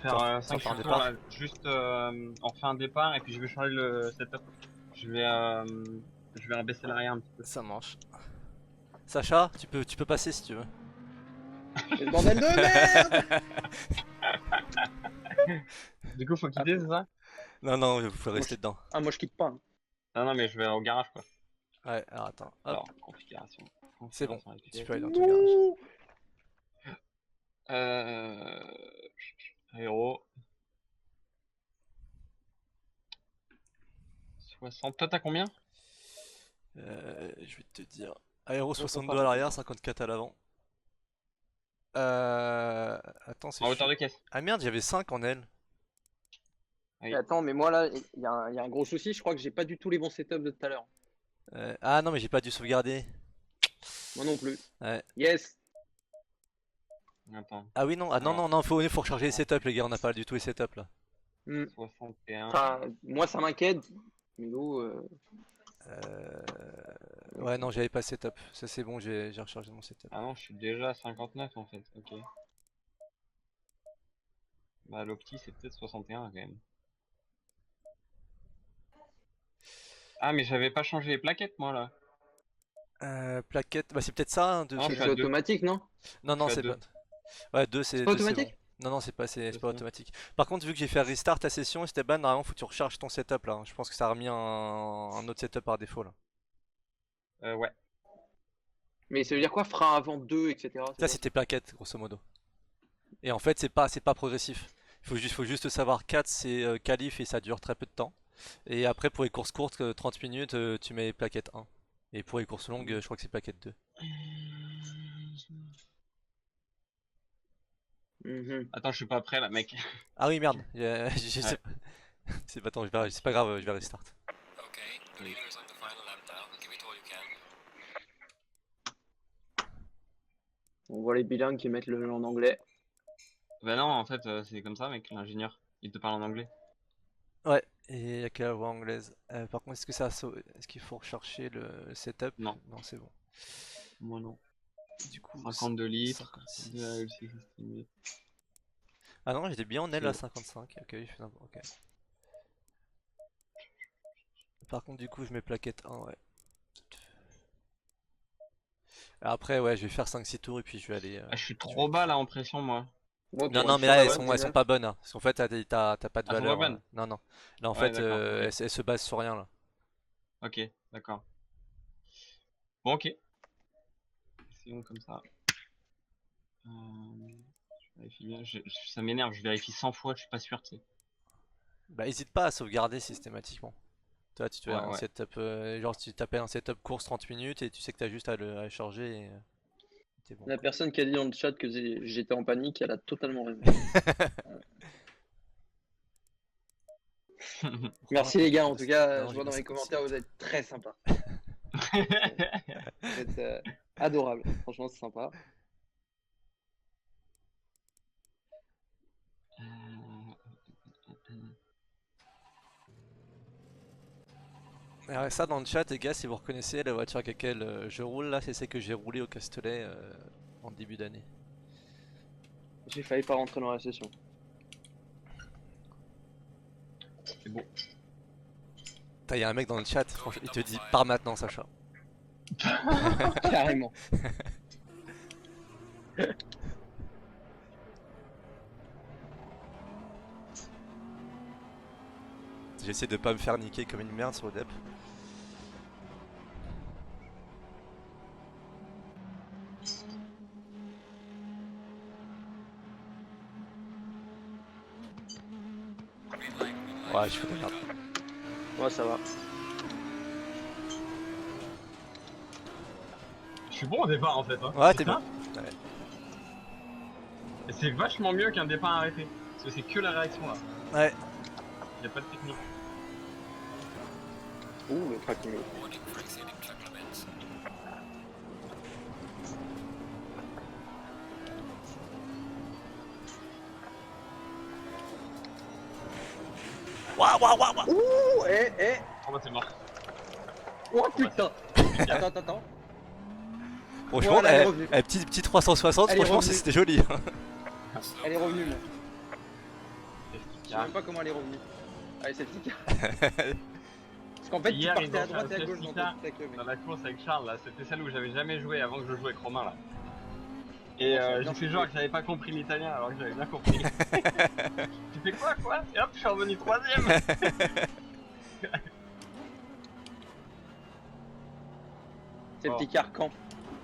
Faire Ça 5 part un tours départ. là, juste on refait un départ et puis je vais changer le setup. Je vais abaisser l'arrière un petit peu. Ça marche. Sacha, tu peux passer si tu veux. Mais bordel de merde! Du coup faut quitter, c'est ça? Non, non, vous pouvez rester dedans. Ah, moi je quitte pas. Non, non, mais je vais au garage quoi. Ouais, alors attends, hop, Alors, configuration. c'est bon. Configuration Tu actuelle. peux aller dans ton garage. Ouh. Aéro. 60. Toi, t'as combien? Je vais te dire. Aéro 62 à l'arrière, 54 à l'avant. Attends, c'est En hauteur chiant. de caisse. Ah merde, j'avais 5 en aile. Oui. Et attends, mais moi là, il y a un gros souci. Je crois que j'ai pas du tout les bons setups de tout à l'heure. Ah non, mais j'ai pas dû sauvegarder. Moi non plus. Ouais. Yes. Attends. Ah oui, non, ah non, Alors, non, non, faut recharger les setups, les gars, on n'a pas du tout les setups là. Hmm. 61. Enfin, moi ça m'inquiète. Mais nous, Ouais, non, j'avais pas setup. Ça c'est bon, j'ai rechargé mon setup. Ah non, je suis déjà à 59 en fait. Ok. Bah, l'opti, c'est peut-être 61 quand même. Ah, mais j'avais pas changé les plaquettes moi là. Plaquette, bah c'est peut-être ça, hein, Non, je suis c'est à 2. automatique, non? Non, Je non, suis à c'est 2. pas. Ouais, C'est pas c'est bon. automatique? Non, non, c'est C'est pas ça. automatique. Par contre, vu que j'ai fait restart ta session, Esteban, normalement, faut que tu recharges ton setup là, hein. Je pense que ça a remis un autre setup par défaut là. Ouais. Mais ça veut dire quoi? Frein avant 2, etc. C'est Ça, quoi? c'était plaquettes, grosso modo. Et en fait, c'est pas progressif. Faut juste savoir 4, c'est qualif et ça dure très peu de temps. Et après, pour les courses courtes, 30 minutes, tu mets plaquette 1. Et pour les courses longues, je crois que c'est plaquette 2. Mhm. Attends, je suis pas prêt là, mec. Ah oui, merde, Ouais. c'est pas, attends, c'est pas grave, je vais restart. Okay, the leader's on the final lap now. Give it all you can. On voit les bilingues qui mettent le en anglais. Bah non, en fait, c'est comme ça, mec, l'ingénieur. Il te parle en anglais. Ouais, et il y a que la voix anglaise. Par contre, est-ce qu'il faut rechercher le setup? Non, Non, c'est bon. moi non. Du coup, 52 litres, 56. 2,6 estimé. Ah non, j'étais bien en C'est L à bon. 55. Ok, ok. Par contre, du coup, je mets plaquette 1, ouais. Après, ouais, je vais faire 5-6 tours et puis je vais aller. Ah, je suis trop bas là en pression, moi. Moi, Non, pour non, être mais sur là, la elles bonne, sont 19. pas bonnes, hein. Parce qu'en fait, t'as pas de Ah, elles sont pas valeur. bonnes. Non, non. Là, en Ouais, fait, d'accord, ok. elles se basent sur rien, là. Ok, d'accord. Bon, ok. C'est bon comme ça. Je vérifie bien. Ça m'énerve, je vérifie 100 fois, je suis pas sûr, tu sais. Bah, hésite pas à sauvegarder systématiquement. Toi, tu te fais Ouais, un ouais. setup, genre, tu t'appelles un setup course 30 minutes et tu sais que t'as juste à le charger et t'es bon, La quoi. personne qui a dit dans le chat que j'étais en panique, elle a totalement raison. Merci les gars, en tout cas, Non, je j'ai vois mis dans les 56 commentaires, vous litres. êtes très sympas. Vous êtes adorables. Franchement, c'est sympa. Alors, ça, dans le chat, les gars, si vous reconnaissez la voiture avec laquelle je roule, là, c'est celle que j'ai roulée au Castellet en début d'année. J'ai failli pas rentrer dans la session. C'est beau. Il y a un mec dans le chat, franchement, il te dit pars maintenant, Sacha. Carrément. J'essaie de pas me faire niquer comme une merde sur le dep. Ouais, je fais de la merde. Ouais, ça va. Je suis bon au départ en fait. Hein. Ouais, C'est t'es bon. ça. Ouais. Et c'est vachement mieux qu'un départ arrêté. Parce que c'est que la réaction là. Ouais. Y a pas de technique. Ouh, le tracking. Warning for exceeding track limits. Waouh, waouh, waouh, waouh. Ouh, Oh bah c'est mort. Oh putain. Attends. Franchement, Voilà, elle est revenue. petit 360, Elle est franchement, revenue. c'était joli. Elle est revenue, moi. C'est Je sais efficace. même pas comment elle est revenue. Allez, c'est le Parce qu'en fait, Hier, tu ils partais ont à fait droite un et à gauche safety dans car ton avec le mec. dans la course avec Charles là. C'était celle où j'avais jamais joué avant que je joue avec Romain là. Et Oh, ça a bien j'ai fait fait. genre que j'avais pas compris l'italien alors que j'avais bien compris. Tu fais quoi? Et hop, je suis revenu troisième. C'est le Bon. petit carcan.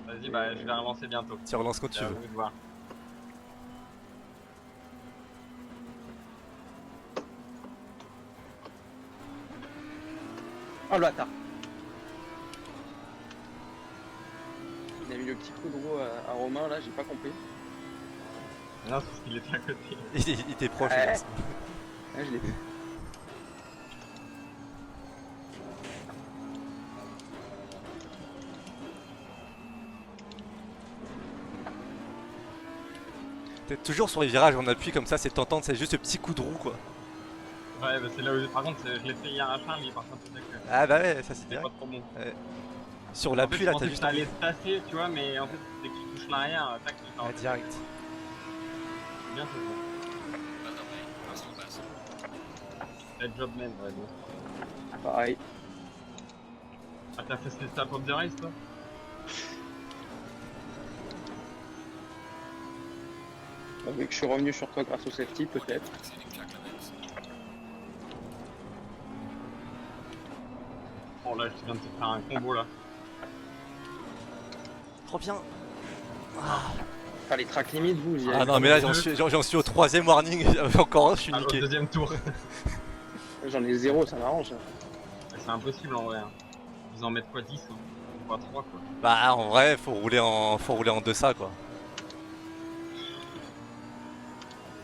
Vas-y, bah je vais relancer bientôt. Tu relances quand tu C'est à veux. vous de voir. Oh le bâtard. Il a mis le petit coup de roue à Romain là, j'ai pas compris. Non, c'est parce qu'il était à côté. Il était proche. Ouais. je pense. Ah, je l'ai vu. T'es toujours sur les virages on appuie comme ça, c'est tentant, c'est juste le petit coup de roue quoi. Ouais, bah c'est là où. Par contre, je l'ai fait hier à Charles, il est par contre avec. Ah bah ouais, ça c'est C'est direct. pas trop bon. Sur En l'appui fait, là, je t'as pensais que juste ça allait se passer, tu vois, mais en fait, dès que tu touches l'arrière, tac, tu t'en Ah, direct. C'est bien, c'est bon. Well done, mate. That's not bad. Bad job, man, ouais, bon. Pareil. Ah, t'as fait ce step of the race, toi? Vu que je suis revenu sur toi grâce au safety, peut-être. Exceeding track limits. Oh là, je viens de te faire un combo là. Trop bien. Enfin, les track limites, vous, j'y Ah allez. non mais là j'en suis au 3ème warning, encore un, je suis Ah, au niqué. deuxième tour. J'en ai 0, ça m'arrange. C'est impossible en vrai. Hein. Ils en mettent quoi 10 hein. Pas 3 quoi. Bah en vrai faut rouler en deçà quoi.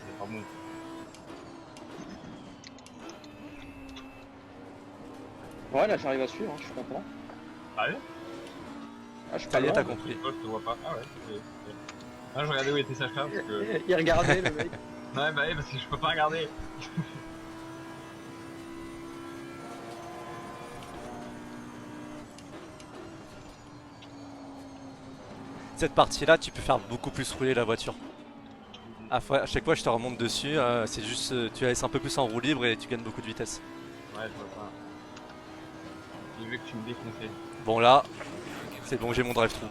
C'est pas bon. Ouais, là, j'arrive à suivre, hein, je suis content. Ah ouais? Ah, je suis Ça pas y est, loin. t'as compris. Toi, je te vois pas. Ah ouais, ok. Ah, je regardais où était Sacha parce que. Il regardait le mec. Ouais, bah ouais, parce que je peux pas regarder. Cette partie là tu peux faire beaucoup plus rouler la voiture. À chaque fois je te remonte dessus, c'est juste tu laisses un peu plus en roue libre et tu gagnes beaucoup de vitesse. Ouais, je vois pas. J'ai vu que tu me défonçais. Bon là, c'est bon j'ai mon drive-thru.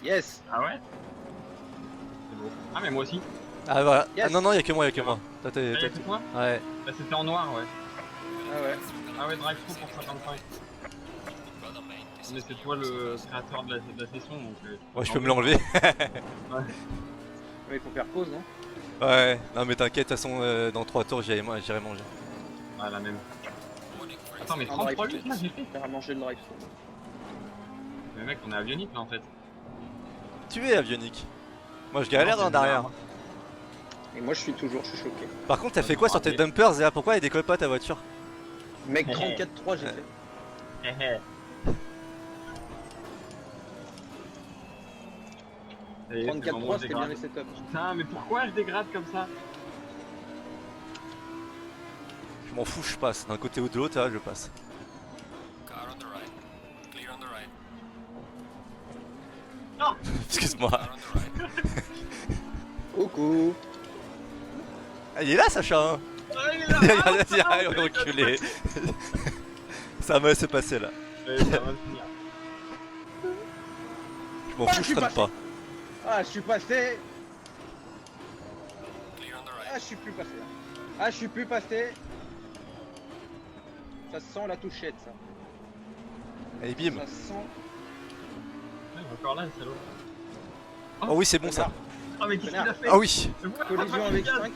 Yes. Ah ouais? C'est beau. Ah, mais moi aussi. Ah voilà, Yes. ah non non y'a que moi, y'a que moi. Toi, Ah, y'a que toi? Ouais. Bah, c'était en noir, ouais. Ah ouais. Ah ouais, drive through pour 55. Well done, mate. This Mais is c'est toi le créateur de la session donc. Ouais je peux me l'enlever. Ouais, il faut faire pause, non? Ouais, non mais t'inquiète, de toute façon dans 3 tours j'irai manger. Ouais, la même. warning for Attends, mais Un 33 drive, 8 là, j'ai fait. faire à manger le drive. Mais mec, on est avionique là en fait. Tu es avionique. Moi je galère Non, c'est derrière. bizarre. Et moi, je suis choqué. Par contre t'as fait quoi sur tes dumpers Zéa? Pourquoi elle décolle pas ta voiture? Mec, 34-3, j'ai fait. Hé hé. Ça y est, c'est le moment où 34-3, je c'était bien dégrade. les setups. Putain, mais pourquoi je dégrade comme ça? Je m'en fous, je passe. D'un côté ou de l'autre, là, je passe. car on the right. Clear on the right. Excuse-moi. Car on the right. Coucou. Ah, il est là, Sacha hein. Ah, il est là. Ah, Vas-y, ah, allez, reculé. Ça va se passer là. Ouais, ça va finir. Je m'en Ah, fous, je je suis freine passé. pas. Ah, je suis passé. Clear on the Ah, right. je suis plus passé. Ah, je suis plus passé. Ça sent la touchette, ça. Et bim. Ça sent. Ouais, encore là, le salaud. Oh oui, c'est bon ça. Ah, mais qu'est-ce qu'il a fait? Ah oui. Collision avec 5.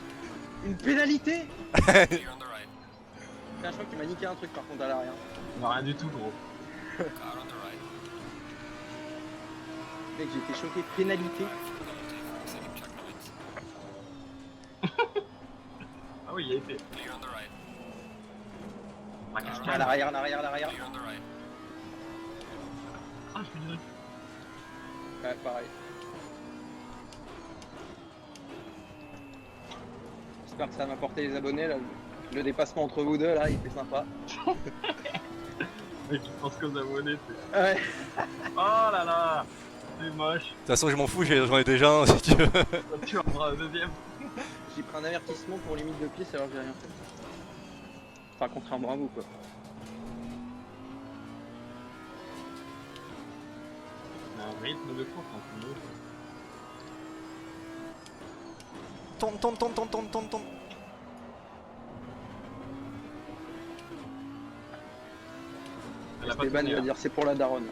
Une pénalité. Clear on the right. Putain, je crois que tu m'as niqué un truc par contre à l'arrière. Non, rien du tout, gros. Car on the right. Mec, j'ai été choqué. Pénalité. Drive penalty for exceeding track limits. Ah oui, il a été. Clear on the right. Ah, qu'est-ce qu'il y À a? l'arrière, à l'arrière, à l'arrière. Clear on the right. Ah, je suis désolé. Ouais, pareil. J'espère que ça va m'apporter les abonnés là. Le dépassement entre vous deux là, il était sympa. Mec, il pense qu'aux abonnés, c'est. Ouais. Oh là là! C'est moche. De toute façon, je m'en fous, j'en ai déjà un si tu veux. Tu en prends un deuxième. J'ai pris un avertissement pour limite de pied, alors que j'ai rien fait. Enfin, contrairement à vous quoi. Un rythme de course en ce moment. Tourne, tourne, tourne, tourne, tourne, tourne, tourne. Elle a pas Esteban il tourné, va là. dire c'est pour la daronne.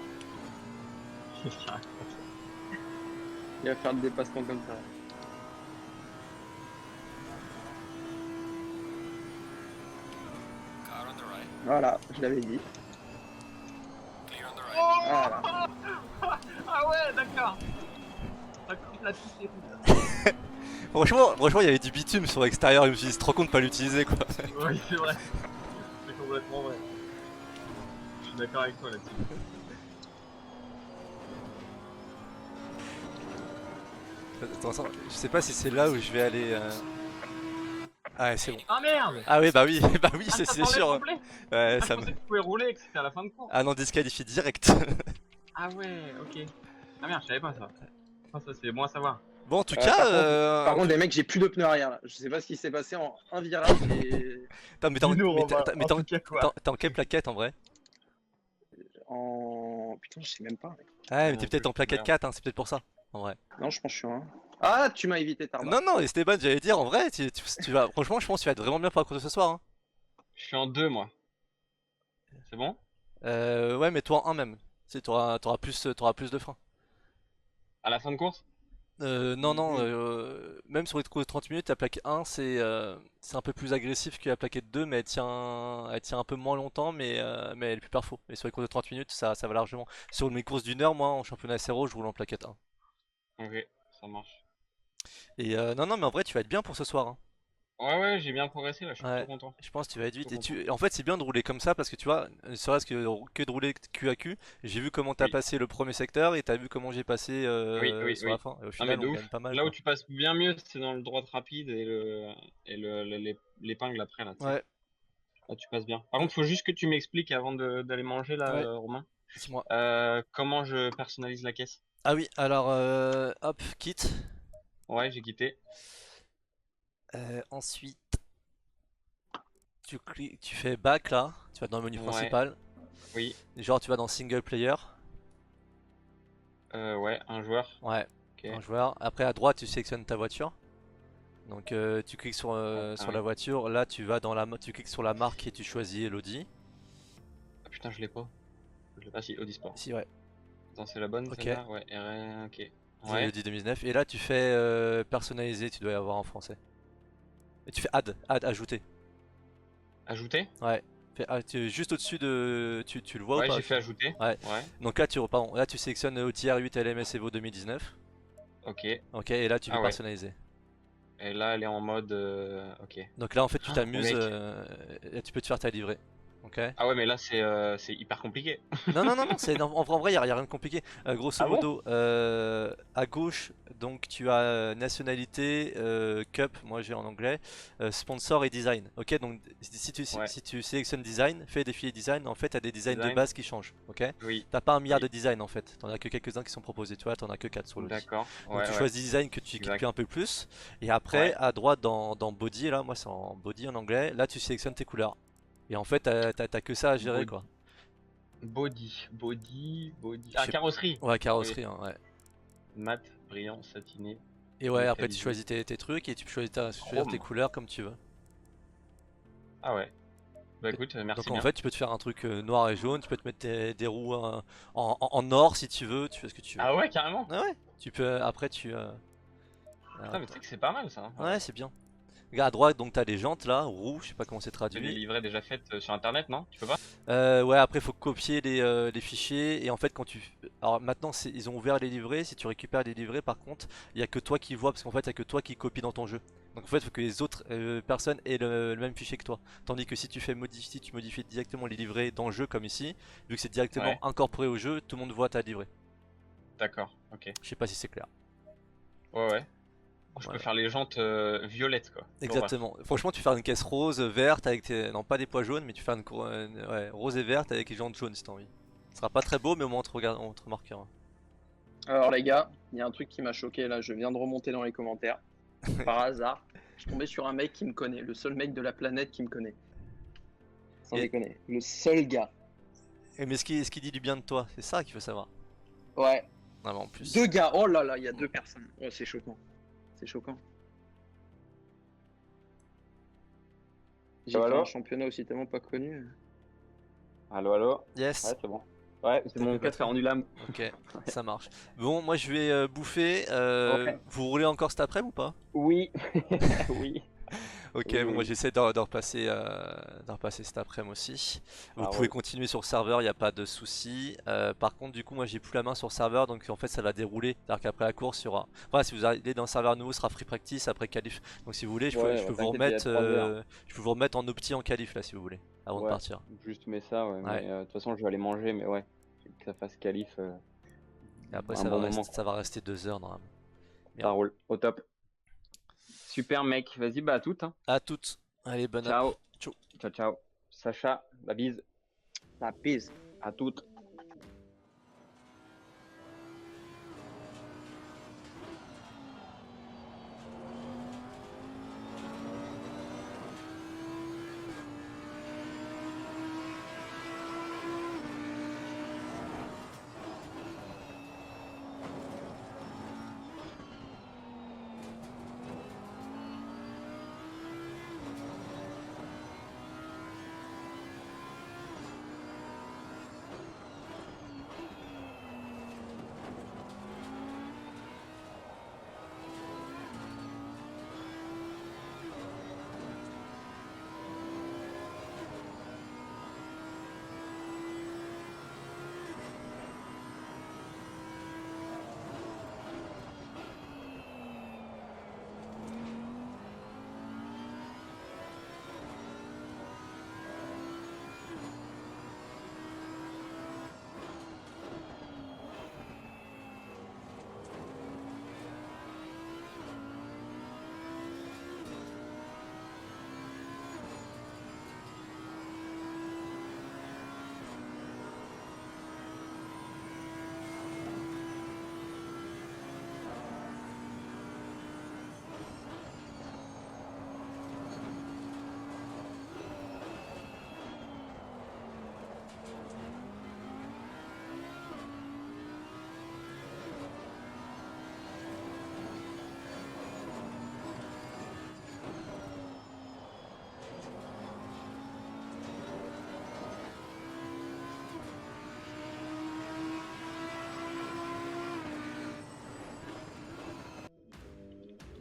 Il va faire le dépassement comme ça. Car on the right. Voilà, je l'avais dit. Clear on the right. Oh Voilà. Ah ouais, d'accord. d'accord. Ça coupe la piste et tout. Franchement, il y avait du bitume sur l'extérieur, je me suis dit, c'est trop con de pas l'utiliser quoi. Oui, c'est vrai. C'est complètement vrai. Je suis d'accord avec toi là-dessus. Attends, je sais pas si c'est là où je vais aller. Ah, ouais, c'est bon. Ah merde! Ah, oui, bah oui, bah oui, Ah, c'est ça c'est t'enlève sûr. complet? Ouais, Ah, je ça me. pensais que tu pouvais rouler et que c'était à la fin de course. Ah non, disqualifié direct. Ah ouais, ok. Ah merde, je savais pas ça. Ah, ça c'est bon à savoir. Bon, en tout cas, Par contre, les mecs, j'ai plus de pneus arrière là. Je sais pas ce qui s'est passé en un virage et attends, mais t'es en, Dis-nous, mais Romain, en tout cas, quoi. t'es en quelle plaquette en vrai? en. Putain, je sais même pas. Mec. Ah, mais t'es peut-être en plaquette Merde. 4, hein, c'est peut-être pour ça, en vrai. Non, je pense que je suis un. Ah, tu m'as évité, Tarma. Non, non, Esteban, j'allais dire, en vrai, tu vas. Franchement, je pense que tu vas être vraiment bien pour la course de ce soir. Hein. Je suis en 2 moi. C'est bon? Ouais, mais toi en 1 même. Tu sais, t'auras plus de frein. À la fin de course? Non, non, même sur les courses de 30 minutes, la plaque 1 c'est un peu plus agressif que la plaquette 2, mais elle tient un peu moins longtemps, mais elle est plus perfo. Et sur les courses de 30 minutes, ça va largement. Sur mes courses d'une heure, moi en championnat SRO, je roule en plaquette 1. Ok, ça marche. Et non, non, mais en vrai, tu vas être bien pour ce soir. Hein. Ouais, j'ai bien progressé là, je suis Ouais, plutôt content. je pense que tu vas être vite. Plutôt content. En fait, c'est bien de rouler comme ça parce que tu vois, ne serait-ce que de rouler cul à cul, j'ai vu comment t'as Oui, passé le premier secteur et t'as vu comment j'ai passé sur la oui. fin. Et au Non mais final, de on gagne ouf. pas mal Là où quoi. tu passes bien mieux, c'est dans le droite rapide et l'épingle après là, tu sais. Ouais, Là tu passes bien. Par contre, faut juste que tu m'expliques avant d'aller manger là, ouais, Romain. dis-moi. Comment je personnalise la caisse? Ah oui, alors hop, kit. Ouais, j'ai quitté. Ensuite, tu fais back là, tu vas dans le menu Ouais, principal. oui. Genre, tu vas dans single player. Ouais, un joueur. Ouais, Ok. un joueur. Après, à droite, tu sélectionnes ta voiture. Donc, tu cliques sur la Ouais. voiture. Là, tu cliques sur la marque et tu choisis Elodie. Ah putain, je l'ai pas. Je l'ai pas si Audi Sport. Si, ouais. Attends, c'est la bonne Ok, celle-là? Ouais, ok. c'est Ouais. Elodie 2019. Et là, tu fais personnaliser, tu dois y avoir en français. Et tu fais add, ajouter. Ajouter? Ouais. Juste au-dessus de. Tu le vois ou Ouais, pas? j'ai fait ajouter. Ouais. Ouais. Donc là, pardon, là, tu sélectionnes OTR 8 LMS Evo 2019. Ok. Ok, et là, tu fais Ah ouais. personnaliser. Et là, elle est en mode. Ok. Donc là en fait tu Oh, mais t'amuses mec. et tu peux te faire ta livrée. Ok. Ah ouais, mais là, c'est hyper compliqué. Non non non non, en vrai y a rien de compliqué. Grosso Ah bon? modo à gauche donc tu as nationalité, cup, moi j'ai en anglais, sponsor et design. Ok donc Ouais. si tu sélectionnes design, fais défiler design, en fait t'as des designs de Design. base qui changent. Ok. Oui. T'as pas un milliard Oui. de designs en fait, t'en as que quelques-uns qui sont proposés, tu vois, t'en as que 4 sur l'audi. D'accord. Donc tu Ouais. choisis design que tu équipes Exact. un peu plus. Et après, Ouais. à droite dans body, là, moi c'est en body en anglais, là tu sélectionnes tes couleurs. Et en fait, t'as que ça à gérer Body. quoi. Body. Je Ah, sais- carrosserie. Ouais, Oui. carrosserie, hein, ouais. Mat, brillant, satiné, Et ouais, après tu métallisé, choisis tes trucs et tu peux choisir tes chrome. couleurs comme tu veux. Ah ouais. Bah Et- écoute, Donc merci en bien. fait, tu peux te faire un truc noir et jaune, tu peux te mettre des roues en or si tu veux, tu fais ce que tu veux. Ah ouais, carrément. Ah ouais, tu peux, après tu... Putain, mais tu attends. sais que c'est pas mal ça. Hein, en vrai. Ouais, c'est bien. Regarde à droite, donc t'as les jantes là, roues, je sais pas comment c'est C'est des traduit. livrets déjà faites sur internet, non? Tu peux pas? Ouais, après faut copier les fichiers et en fait quand tu... Alors maintenant ils ont ouvert les livrets, si tu récupères les livrets par contre, il y a que toi qui vois parce qu'en fait il y a que toi qui copie dans ton jeu. Donc en fait il faut que les autres personnes aient le même fichier que toi. Tandis que si tu fais modifier, tu modifies directement les livrets dans le jeu comme ici, vu que c'est directement Ouais. incorporé au jeu, tout le monde voit ta livrée. D'accord. Ok. Je sais pas si c'est clair. Ouais. Je peux Voilà. faire les jantes violettes quoi. L'horreur. Exactement. Franchement tu fais une caisse rose, verte avec tes... Non pas des pois jaunes mais tu fais ouais, rose et verte avec les jantes jaunes si t'as envie. Ce sera pas très beau mais au moins on te remarquera. Alors les gars, il y a un truc qui m'a choqué là, je viens de remonter dans les commentaires. Par hasard, je suis tombé sur un mec qui me connaît, le seul mec de la planète qui me connaît. Sans Et- déconner, le seul gars. Mais ce qui dit du bien de toi, c'est ça qu'il faut savoir. Ouais, Non, mais en plus. 2 gars, oh là là, il y a 2 personnes. Oh, c'est choquant. C'est choquant. J'ai fait un championnat aussi tellement pas connu. Allô? Yes. Ouais, c'est bon. Ouais, c'est T'as mon vu casque batterie a rendu l'âme. Ok, ça marche. Bon, moi je vais bouffer. Ouais. Vous roulez encore cet après ou pas? Oui. Oui. Ok, Oui, bon, moi oui. j'essaie de repasser cet après-midi aussi. Vous Ah, pouvez ouais. continuer sur le serveur, il n'y a pas de souci. Par contre, du coup, moi j'ai plus la main sur le serveur, donc en fait ça va dérouler. C'est-à-dire qu'après la course, il y aura. Voilà, si vous arrivez dans le serveur nouveau, ce sera free practice après qualif. Donc si vous voulez, Ouais, je peux bah, vous t'inquiète, il y a remettre, 3 heures. je peux vous remettre en opti en qualif là si vous voulez, avant de Ouais, partir. juste mets ça, ouais. Ouais. Mais de toute façon, je vais aller manger, mais ouais, que ça fasse qualif Et après un bon moment, ça quoi. va rester 2 heures normalement. Ça Bien. roule, au top. Super mec, vas-y, bah à toutes, hein. À toutes. Allez, bonne app. Ciao, Ciao. ciao, ciao. Sacha, la bise, La piste. à toutes.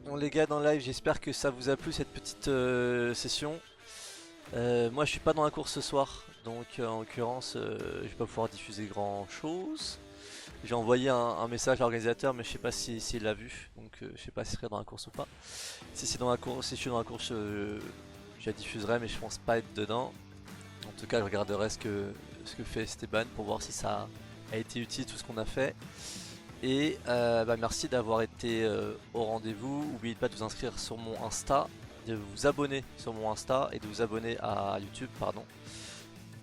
Bon les gars dans le live, j'espère que ça vous a plu cette petite session. Moi je suis pas dans la course ce soir, donc en l'occurrence je vais pas pouvoir diffuser grand chose. J'ai envoyé un message à l'organisateur mais je sais pas s'il l'a vu, donc je sais pas si je serai dans la course ou pas. Si c'est dans la course, si je suis dans la course, je la diffuserai mais je pense pas être dedans. En tout cas je regarderai ce que fait Esteban pour voir si ça a été utile tout ce qu'on a fait. Et merci d'avoir été au rendez-vous. N'oubliez pas de vous inscrire sur mon Insta, de vous abonner sur mon Insta et de vous abonner à YouTube, pardon.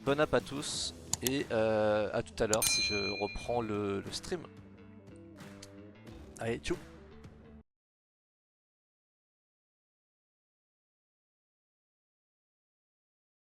Bonne app à tous et à tout à l'heure si je reprends le stream. Allez, tchou.